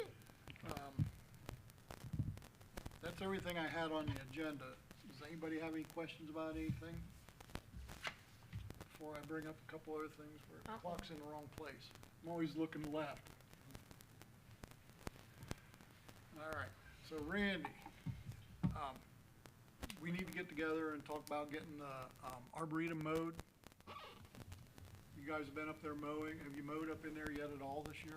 Speaker 1: That's everything I had on the agenda. Does anybody have any questions about anything? Before I bring up a couple other things where the clock's in the wrong place. I'm always looking left. All right, so Randy, we need to get together and talk about getting the arboretum mowed. You guys have been up there mowing. Have you mowed up in there yet at all this year?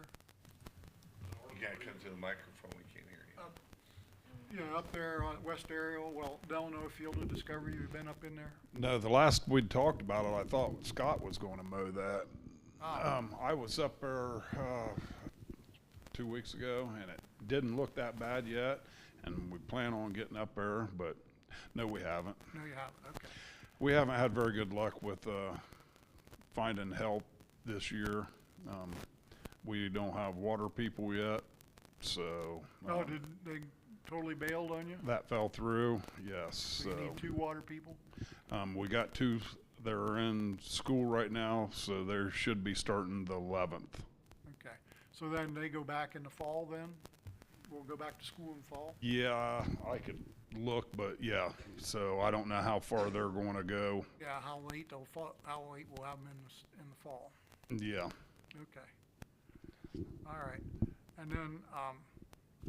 Speaker 8: You gotta come to the microphone, we can't hear you.
Speaker 1: Yeah, up there on West Aerial, well, Delano Field of Discovery, you've been up in there?
Speaker 6: No, the last we'd talked about it, I thought Scott was gonna mow that. I was up there, 2 weeks ago, and it didn't look that bad yet, and we plan on getting up there, but no, we haven't.
Speaker 1: No, you haven't, okay.
Speaker 6: We haven't had very good luck with, finding help this year. We don't have water people yet, so.
Speaker 1: Oh, did they totally bailed on you?
Speaker 6: That fell through, yes,
Speaker 1: So you
Speaker 6: so.
Speaker 1: need 2 water people?
Speaker 6: We got 2 they're in school right now, so they should be starting the 11th.
Speaker 1: Okay, so then they go back in the fall then? We'll go back to school in fall?
Speaker 6: Yeah, I could look, but yeah, so I don't know how far they're going to go.
Speaker 1: Yeah, how late how late we'll have them in the fall?
Speaker 6: Yeah.
Speaker 1: Okay. All right. And then,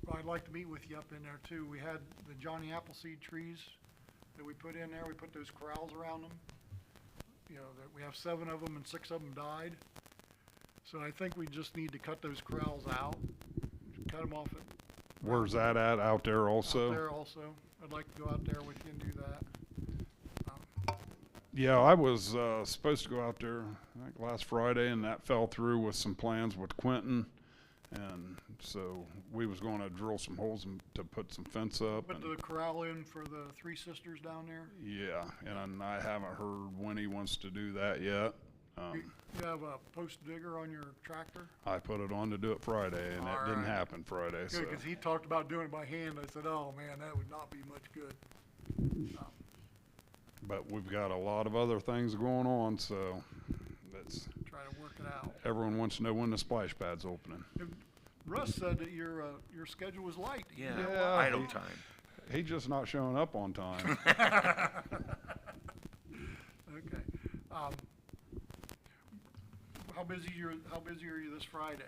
Speaker 1: well, I'd like to meet with you up in there too. We had the Johnny Appleseed trees that we put in there. We put those corrals around them. You know, that we have 7 of them and 6 of them died. So I think we just need to cut those corrals out, cut them off at.
Speaker 6: Where's that at? Out there also?
Speaker 1: Out there also. I'd like to go out there with you and do that.
Speaker 6: Yeah, I was supposed to go out there, I think last Friday, and that fell through with some plans with Quentin. And so we was going to drill some holes to put some fence up.
Speaker 1: Put
Speaker 6: And
Speaker 1: the corral in for the 3 sisters down there.
Speaker 6: yeah, and I haven't heard when he wants to do that yet.
Speaker 1: You have a post digger on your tractor?
Speaker 6: I put it on to do it Friday, and it didn't
Speaker 1: Alright.
Speaker 6: happen Friday. So,
Speaker 1: Good, because he talked about doing it by hand. I said, oh man, that would not be much good.
Speaker 6: but we've got a lot of other things going on, so that's
Speaker 1: Try to work it out.
Speaker 6: everyone wants to know when the splash pad's opening.
Speaker 1: Russ said that your schedule was light. You
Speaker 8: Yeah,
Speaker 1: did a
Speaker 6: Yeah,
Speaker 1: lot.
Speaker 8: idle time.
Speaker 6: He's just not showing up on time.
Speaker 1: Okay. How busy are you this Friday?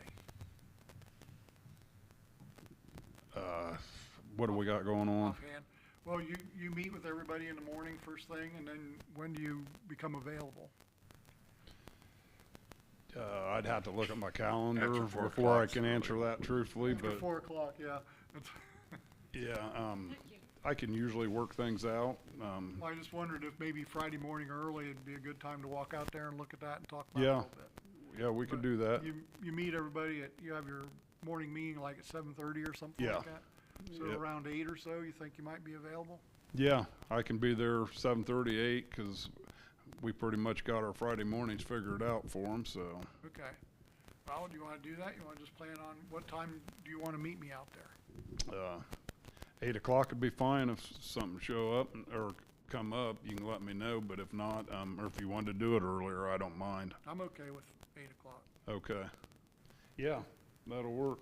Speaker 6: What do we got going on?
Speaker 1: Offhand? Well, you meet with everybody in the morning first thing, and then when do you become available?
Speaker 6: I'd have to look at my calendar
Speaker 8: After 4
Speaker 6: before I
Speaker 8: o'clock,
Speaker 6: can answer that truthfully,
Speaker 1: After
Speaker 6: but
Speaker 1: 4 o'clock, yeah.
Speaker 6: yeah, I can usually work things out.
Speaker 1: Well, I just wondered if maybe Friday morning early, it'd be a good time to walk out there and look at that and talk about it a
Speaker 6: Yeah.
Speaker 1: little bit.
Speaker 6: Yeah, we could
Speaker 1: But
Speaker 6: do that.
Speaker 1: You meet everybody you have your morning meeting like at 7:30 or something
Speaker 6: Yeah.
Speaker 1: like that? So
Speaker 6: Yep.
Speaker 1: around 8 or so, you think you might be available?
Speaker 6: Yeah, I can be there 7:38 because we pretty much got our Friday mornings figured out for them. So
Speaker 1: Okay. Well, do you want to do that? You want to just plan on, what time do you want to meet me out there?
Speaker 6: 8 o'clock would be fine if something show up or come up. You can let me know. But if not, or if you want to do it earlier, I don't mind.
Speaker 1: I'm okay with 8 o'clock.
Speaker 6: Okay. Yeah, that'll work.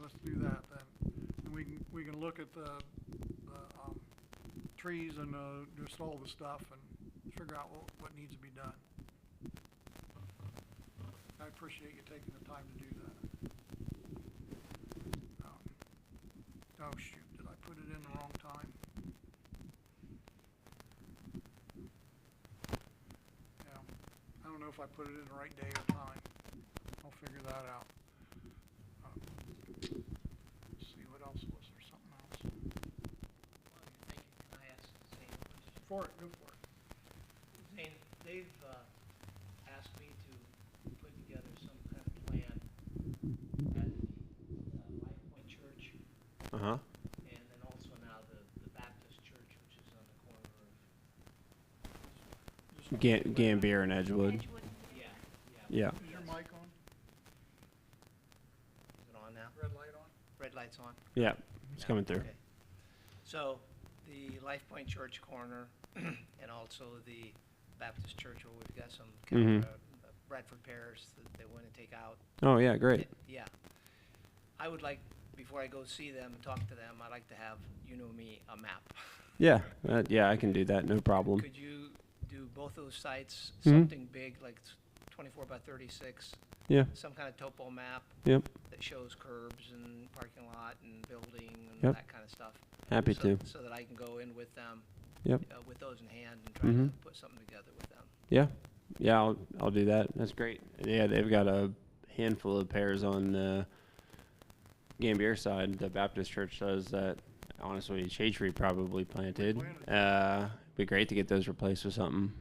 Speaker 1: Let's do that then. And we can look at the trees and just all the stuff and figure out what needs to be done. I appreciate you taking the time to do that. Oh shoot, did I put it in the wrong time? Yeah, I don't know if I put it in the right day or time. I'll figure that out. Let's see, what else was there, something else?
Speaker 3: Thank you. Can I ask Zane a question?
Speaker 1: Go for it.
Speaker 3: Zane, they've asked me to put together some kind of plan at the Life Point Church,
Speaker 7: Uh-huh.
Speaker 3: and then also now the Baptist Church, which is on the corner of,
Speaker 7: Gambier and Edgewood.
Speaker 9: Edgewood.
Speaker 3: yeah.
Speaker 7: Yeah.
Speaker 1: Is your mic on?
Speaker 3: Is it on now?
Speaker 1: Red light on?
Speaker 3: Red light's on?
Speaker 7: Yeah, it's coming through.
Speaker 3: Okay. So, the Life Point Church corner, and also the Baptist Church, where we've got some kind of Bradford pears that they want to take out.
Speaker 7: Oh, yeah, great.
Speaker 3: Yeah. I would like, before I go see them and talk to them, I'd like to have, a map.
Speaker 7: Yeah, yeah, I can do that, no problem.
Speaker 3: Could you do both those sites,
Speaker 7: Mhm.
Speaker 3: something big, like 24 by 36,
Speaker 7: Yeah,
Speaker 3: some kind of topo map
Speaker 7: yep,
Speaker 3: that shows curbs and parking lot and building and
Speaker 7: Yep.
Speaker 3: that kind of stuff?
Speaker 7: happy
Speaker 3: so,
Speaker 7: to.
Speaker 3: So that I can go in with them,
Speaker 7: Yep.
Speaker 3: with those in hand and try
Speaker 7: Mhm.
Speaker 3: to put something together with them.
Speaker 7: Yeah, yeah, I'll do that. That's great. Yeah, they've got a handful of pairs on the Gambier side. The Baptist Church does that. Honestly, shade tree probably planted. It'd be great to get those replaced with something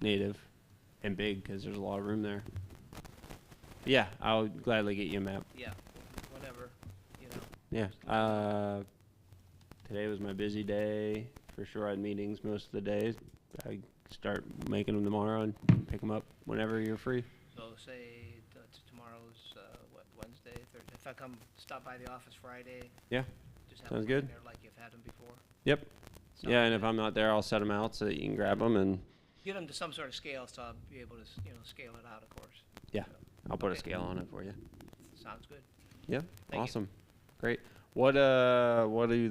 Speaker 7: native and big because there's a lot of room there. Yeah, I'll gladly get you a map.
Speaker 3: Yeah, whenever,
Speaker 7: Yeah. Today was my busy day. For sure, I had meetings most of the days. I start making them tomorrow and pick them up whenever you're free.
Speaker 3: So say tomorrow's, Wednesday, Thursday. If I stop by the office Friday.
Speaker 7: Yeah,
Speaker 3: Just have
Speaker 7: sounds
Speaker 3: them in
Speaker 7: good.
Speaker 3: there like you've had them before.
Speaker 7: Yep. Yeah, and if I'm not there, I'll set them out so that you can grab them, and
Speaker 3: Get them to some sort of scale, so I'll be able to, scale it out, of course.
Speaker 7: yeah, I'll put a
Speaker 3: Okay.
Speaker 7: scale on it for you.
Speaker 3: Sounds good.
Speaker 7: Yeah,
Speaker 3: Thank you.
Speaker 7: awesome, great. What do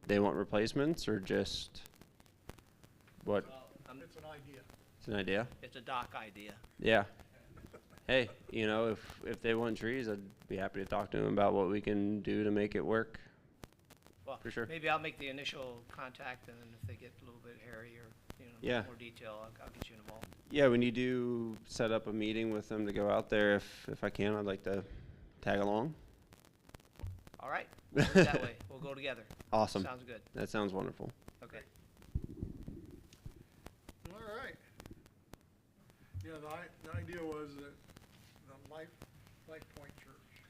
Speaker 7: they want replacements or just what?
Speaker 1: It's an idea.
Speaker 7: It's an idea.
Speaker 3: It's a dock idea.
Speaker 7: Yeah. Hey, if they want trees, I'd be happy to talk to them about what we can do to make it work.
Speaker 3: Well,
Speaker 7: For sure.
Speaker 3: maybe I'll make the initial contact, and then if they get a little bit hairy or,
Speaker 7: Yeah.
Speaker 3: more detail, I'll get you involved.
Speaker 7: Yeah, when you do set up a meeting with them to go out there, if I can, I'd like to tag along.
Speaker 3: All right, we'll do it that way. We'll go together.
Speaker 7: Awesome.
Speaker 3: Sounds good.
Speaker 7: That sounds wonderful.
Speaker 3: Okay.
Speaker 1: All right. Yeah, the idea was that the Life Point Church.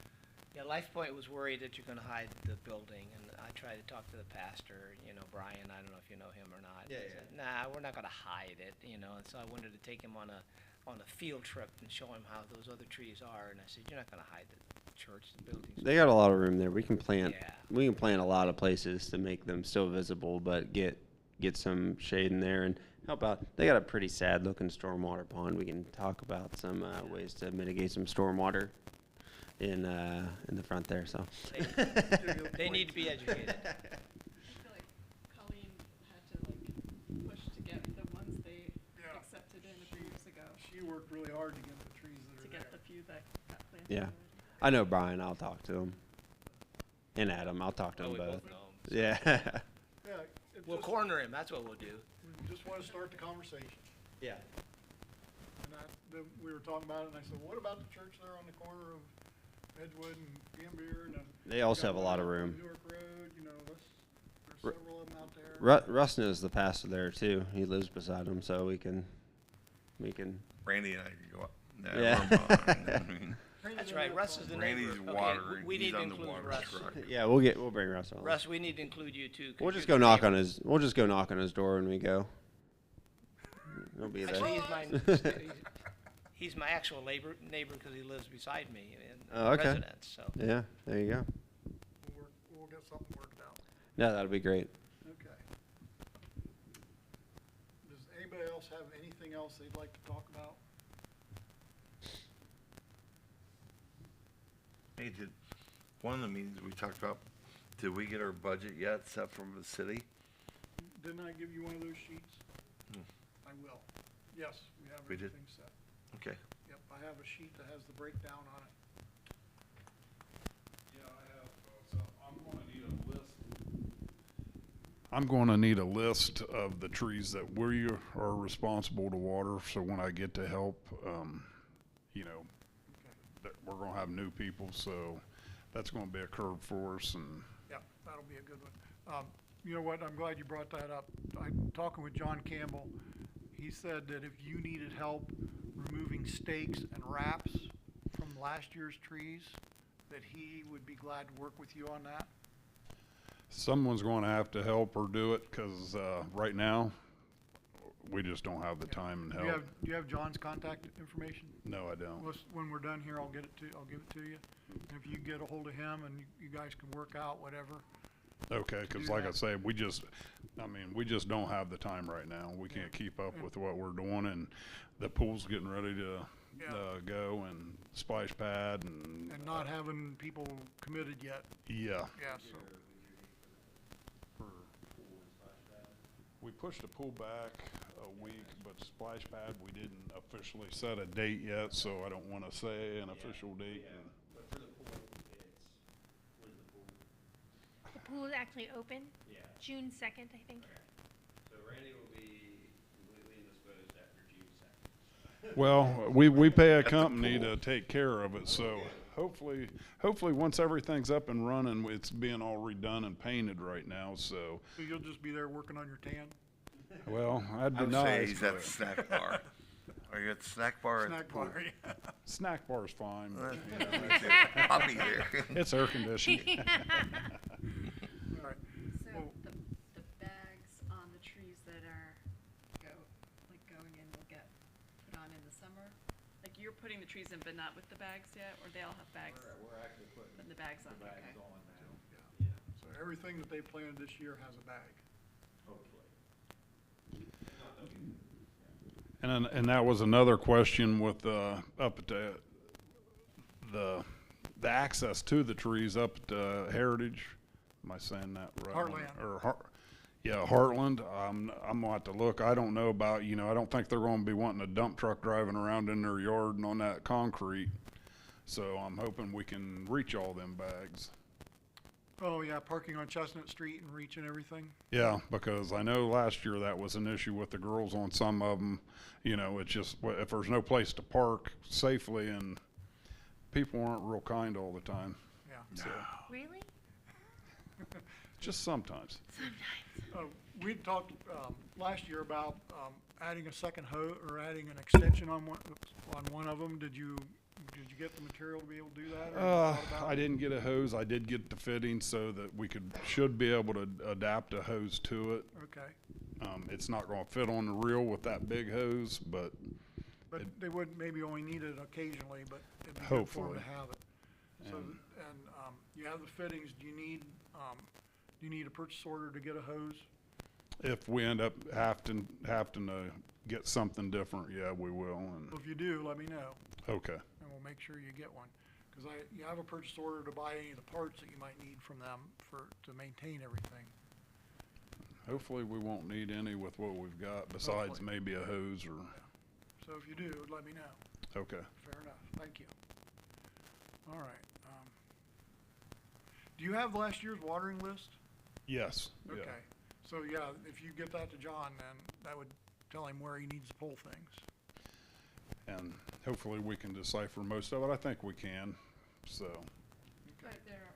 Speaker 3: Yeah, Life Point was worried that you're gonna hide the building, and I tried to talk to the pastor, Brian, I don't know if you know him or not.
Speaker 8: Yeah,
Speaker 3: He said, nah, we're not gonna hide it, and so I wanted to take him on a field trip and show him how those other trees are, and I said, you're not gonna hide the church, the buildings.
Speaker 7: They got a lot of room there. We can plant.
Speaker 3: Yeah.
Speaker 7: We can plant a lot of places to make them still visible, but get some shade in there and help out. They got a pretty sad looking stormwater pond. We can talk about some ways to mitigate some stormwater in the front there. So
Speaker 3: They need to be educated.
Speaker 5: I feel like Colleen had to push to get the ones they
Speaker 1: Yeah.
Speaker 5: accepted in a few years ago,
Speaker 1: She worked really hard to get the trees that
Speaker 5: to
Speaker 1: are
Speaker 5: get the
Speaker 1: there.
Speaker 5: few that got planted.
Speaker 7: Yeah.
Speaker 5: already.
Speaker 7: I know Brian. I'll talk to him. And Adam. I'll talk to
Speaker 3: Well,
Speaker 7: them
Speaker 3: we
Speaker 7: both.
Speaker 3: both know 'em, so
Speaker 7: Yeah.
Speaker 1: Yeah, it
Speaker 3: We'll
Speaker 1: just,
Speaker 3: corner him, that's what we'll do.
Speaker 1: we just want to start the conversation.
Speaker 7: Yeah.
Speaker 1: And then we were talking about it, and I said, what about the church there on the corner of Edgewood and Gambier? And
Speaker 7: They also have a lot of room.
Speaker 1: Newark Road, there's
Speaker 7: Ru-
Speaker 1: several of them out there.
Speaker 7: Russ knows the pastor there too. He lives beside him, so we can.
Speaker 8: Randy and I could go up.
Speaker 7: Yeah.
Speaker 8: Never mind. I mean,
Speaker 3: That's right, Russ is the neighbor.
Speaker 8: Randy's
Speaker 3: Okay,
Speaker 8: watering.
Speaker 3: we
Speaker 8: He's
Speaker 3: need to
Speaker 8: on the
Speaker 3: include
Speaker 8: water
Speaker 3: Russ.
Speaker 8: truck.
Speaker 7: Yeah, we'll bring Russ on.
Speaker 3: Russ, we need to include you too. 'cause
Speaker 7: We'll
Speaker 3: you're
Speaker 7: just
Speaker 3: the
Speaker 7: go knock on
Speaker 3: neighbor.
Speaker 7: his. We'll just go knock on his door when we go. He'll be there.
Speaker 3: Actually, he's my actual neighbor because he lives beside me in
Speaker 7: Oh, okay.
Speaker 3: residence, so.
Speaker 7: Yeah, there you go.
Speaker 1: We'll get something worked out.
Speaker 7: No, that'll be great.
Speaker 1: Okay. Does anybody else have anything else they'd like to talk about?
Speaker 8: Hey, one of the meetings we talked about, did we get our budget yet set from the city?
Speaker 1: Didn't I give you one of those sheets?
Speaker 8: Hmm.
Speaker 1: I will. Yes, we have
Speaker 8: We did?
Speaker 1: everything set.
Speaker 8: Okay.
Speaker 1: Yep, I have a sheet that has the breakdown on it.
Speaker 6: Yeah, I have, so I'm gonna need a list of the trees that we are responsible to water, so when I get to help, that we're gonna have new people, so that's gonna be a curve for us, and
Speaker 1: Yeah, that'll be a good one. You know what, I'm glad you brought that up. I'm talking with John Campbell. He said that if you needed help removing stakes and wraps from last year's trees, that he would be glad to work with you on that.
Speaker 6: someone's gonna have to help her do it, cause, right now, we just don't have the time and
Speaker 1: Do
Speaker 6: help.
Speaker 1: you have John's contact information?
Speaker 6: No, I don't.
Speaker 1: When we're done here, I'll give it to you. And if you get a hold of him and you guys can work out whatever.
Speaker 6: Okay, cause
Speaker 1: do
Speaker 6: like I
Speaker 1: that.
Speaker 6: say, we just don't have the time right now. We can't keep up with what we're doing, and the pool's getting ready to,
Speaker 1: Yeah.
Speaker 6: go, and splash pad, and,
Speaker 1: And not having people committed yet,
Speaker 6: yeah.
Speaker 1: yeah, so.
Speaker 6: We pushed the pool back a week, but splash pad, we didn't officially set a date yet, so I don't wanna say an official date. and-
Speaker 4: But for the pool, it's, when's the pool?
Speaker 9: The pool is actually open,
Speaker 4: Yeah.
Speaker 9: June 2nd, I think.
Speaker 4: So Randy will be completely indisposed after June 2nd.
Speaker 6: Well, we pay a company to take care of it, so hopefully once everything's up and running, it's being all redone and painted right now, so,
Speaker 1: So you'll just be there working on your tan?
Speaker 6: well, that'd
Speaker 8: I
Speaker 6: be
Speaker 8: would say
Speaker 6: nice.
Speaker 8: he's at the
Speaker 6: but
Speaker 8: snack bar. Are you at the snack bar or at the
Speaker 1: Snack
Speaker 8: pool?
Speaker 1: bar, yeah.
Speaker 6: Snack bar's fine.
Speaker 8: Uh,
Speaker 6: you know,
Speaker 8: me too. I'll be there.
Speaker 6: It's air conditioned.
Speaker 1: All right,
Speaker 5: So
Speaker 1: Well-
Speaker 5: the bags on the trees that are going in will get put on in the summer? Like you're putting the trees in but not with the bags yet, or they all have bags?
Speaker 4: We're actually putting
Speaker 5: The bags on,
Speaker 4: the bags
Speaker 5: okay.
Speaker 4: on now.
Speaker 1: so everything that they planted this year has a bag.
Speaker 4: hopefully.
Speaker 6: And that was another question with up at the access to the trees up at Heritage. Am I saying that right?
Speaker 1: Heartland.
Speaker 6: Or yeah, Heartland. I'm gonna have to look. I don't know about, I don't think they're going to be wanting a dump truck driving around in their yard and on that concrete. So I'm hoping we can reach all them bags.
Speaker 1: Oh, yeah, parking on Chestnut Street and reaching everything.
Speaker 6: Yeah, because I know last year that was an issue with the girls on some of them. It's just, if there's no place to park safely, and people aren't real kind all the time.
Speaker 1: Yeah.
Speaker 6: So,
Speaker 9: Really?
Speaker 6: just sometimes.
Speaker 1: We talked last year about adding a second hose or adding an extension on one of them. Did you get the material to be able to do that? Or thought about
Speaker 6: I
Speaker 1: it?
Speaker 6: didn't get a hose. I did get the fitting so that we should be able to adapt a hose to it.
Speaker 1: Okay.
Speaker 6: It's not going to fit on the reel with that big hose, but
Speaker 1: But they would maybe only need it occasionally, but it'd be good for them
Speaker 6: Hopefully.
Speaker 1: to have it. So,
Speaker 6: And-
Speaker 1: you have the fittings. Do you need a purchase order to get a hose?
Speaker 6: if we end up having to get something different, yeah, we will. And
Speaker 1: Well, if you do, let me know,
Speaker 6: okay,
Speaker 1: and we'll make sure you get one. Because you have a purchase order to buy any of the parts that you might need from them to maintain everything.
Speaker 6: hopefully we won't need any with what we've got besides
Speaker 1: Hopefully.
Speaker 6: maybe a hose or
Speaker 1: So if you do, let me know.
Speaker 6: okay.
Speaker 1: Fair enough. Thank you. All right. Do you have last year's watering list?
Speaker 6: Yes. Yeah.
Speaker 1: Okay. So yeah, if you get that to John, then that would tell him where he needs to pull things.
Speaker 6: And hopefully we can decipher most of it. I think we can. So
Speaker 5: But there are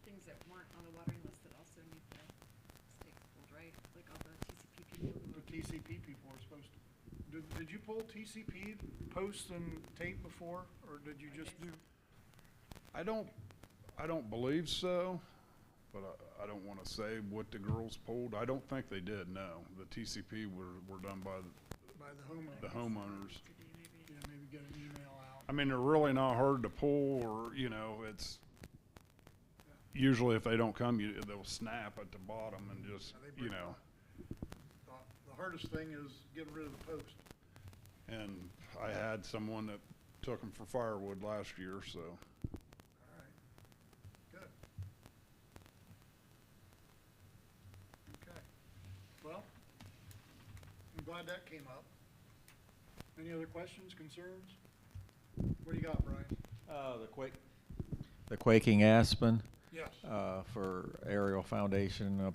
Speaker 5: things that weren't on the watering list that also need the stakes pulled, right? Like all the TCP people who
Speaker 1: The TCP people are supposed to. Did you pull TCP posts and tape before, or did you just do?
Speaker 6: I don't believe so, but I don't want to say what the girls pulled. I don't think they did. No, the TCP were done by
Speaker 1: By the homeowner?
Speaker 6: the homeowners.
Speaker 5: could be maybe.
Speaker 1: Yeah, maybe get an email out.
Speaker 6: I mean, they're really not hard to pull, or it's usually if they don't come, they'll snap at the bottom and just
Speaker 1: Yeah, they break off. The hardest thing is getting rid of the post.
Speaker 6: And I had someone that took them for firewood last year, so.
Speaker 1: All right. Good. Okay. Well, I'm glad that came up. Any other questions, concerns? What do you got, Brian?
Speaker 10: The quaking aspen,
Speaker 1: Yes.
Speaker 10: for aerial foundation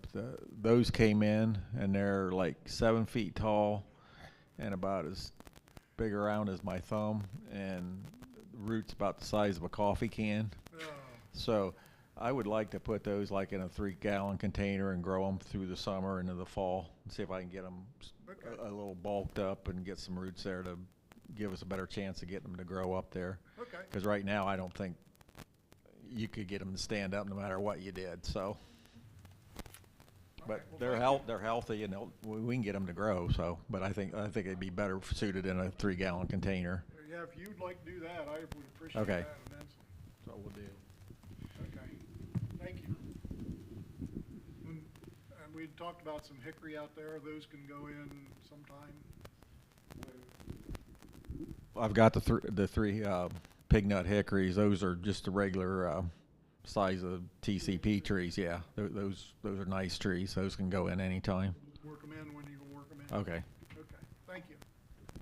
Speaker 10: those came in and they're like 7 feet tall and about as big around as my thumb, and the roots about the size of a coffee can.
Speaker 1: Oh,
Speaker 10: So I would like to put those like in a 3-gallon container and grow them through the summer into the fall and see if I can get them
Speaker 1: Okay.
Speaker 10: a little bulked up and get some roots there to give us a better chance of getting them to grow up there.
Speaker 1: okay.
Speaker 10: Because right now, I don't think you could get them to stand up no matter what you did, so.
Speaker 1: All
Speaker 10: But
Speaker 1: right, well, thank you.
Speaker 10: they're healthy and we can get them to grow, so, but I think it'd be better suited in a 3-gallon container.
Speaker 1: Yeah, if you'd like to do that, I would appreciate
Speaker 10: Okay.
Speaker 1: that immensely.
Speaker 10: So we'll do.
Speaker 1: Okay, thank you. And we talked about some hickory out there, those can go in sometime.
Speaker 10: I've got the three pig nut hickories. Those are just the regular size of TCP trees, yeah. Those are nice trees. Those can go in anytime.
Speaker 1: Work them in when you can work them in.
Speaker 10: Okay.
Speaker 1: Okay, thank you.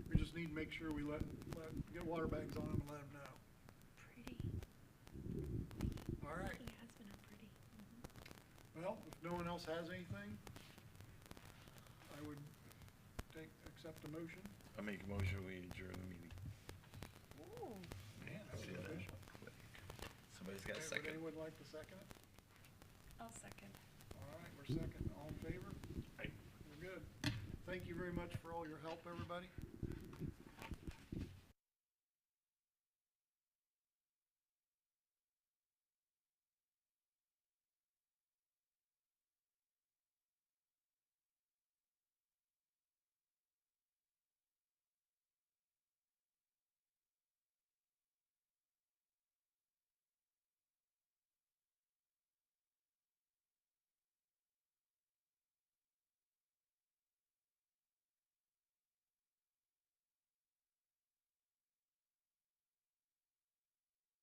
Speaker 1: We just need to make sure we get water bags on them and let them know.
Speaker 9: Pretty.
Speaker 1: All right,
Speaker 9: Quaking aspen are pretty.
Speaker 1: well, if no one else has anything, I would accept the motion.
Speaker 8: I make a motion, we adjourn the meeting.
Speaker 9: Ooh.
Speaker 8: Man,
Speaker 1: That was official.
Speaker 8: Somebody's got a
Speaker 1: Okay, would
Speaker 8: second.
Speaker 1: anyone like to second it?
Speaker 5: I'll second.
Speaker 1: All right, we're second. All in favor?
Speaker 8: Aye.
Speaker 1: We're good. Thank you very much for all your help, everybody.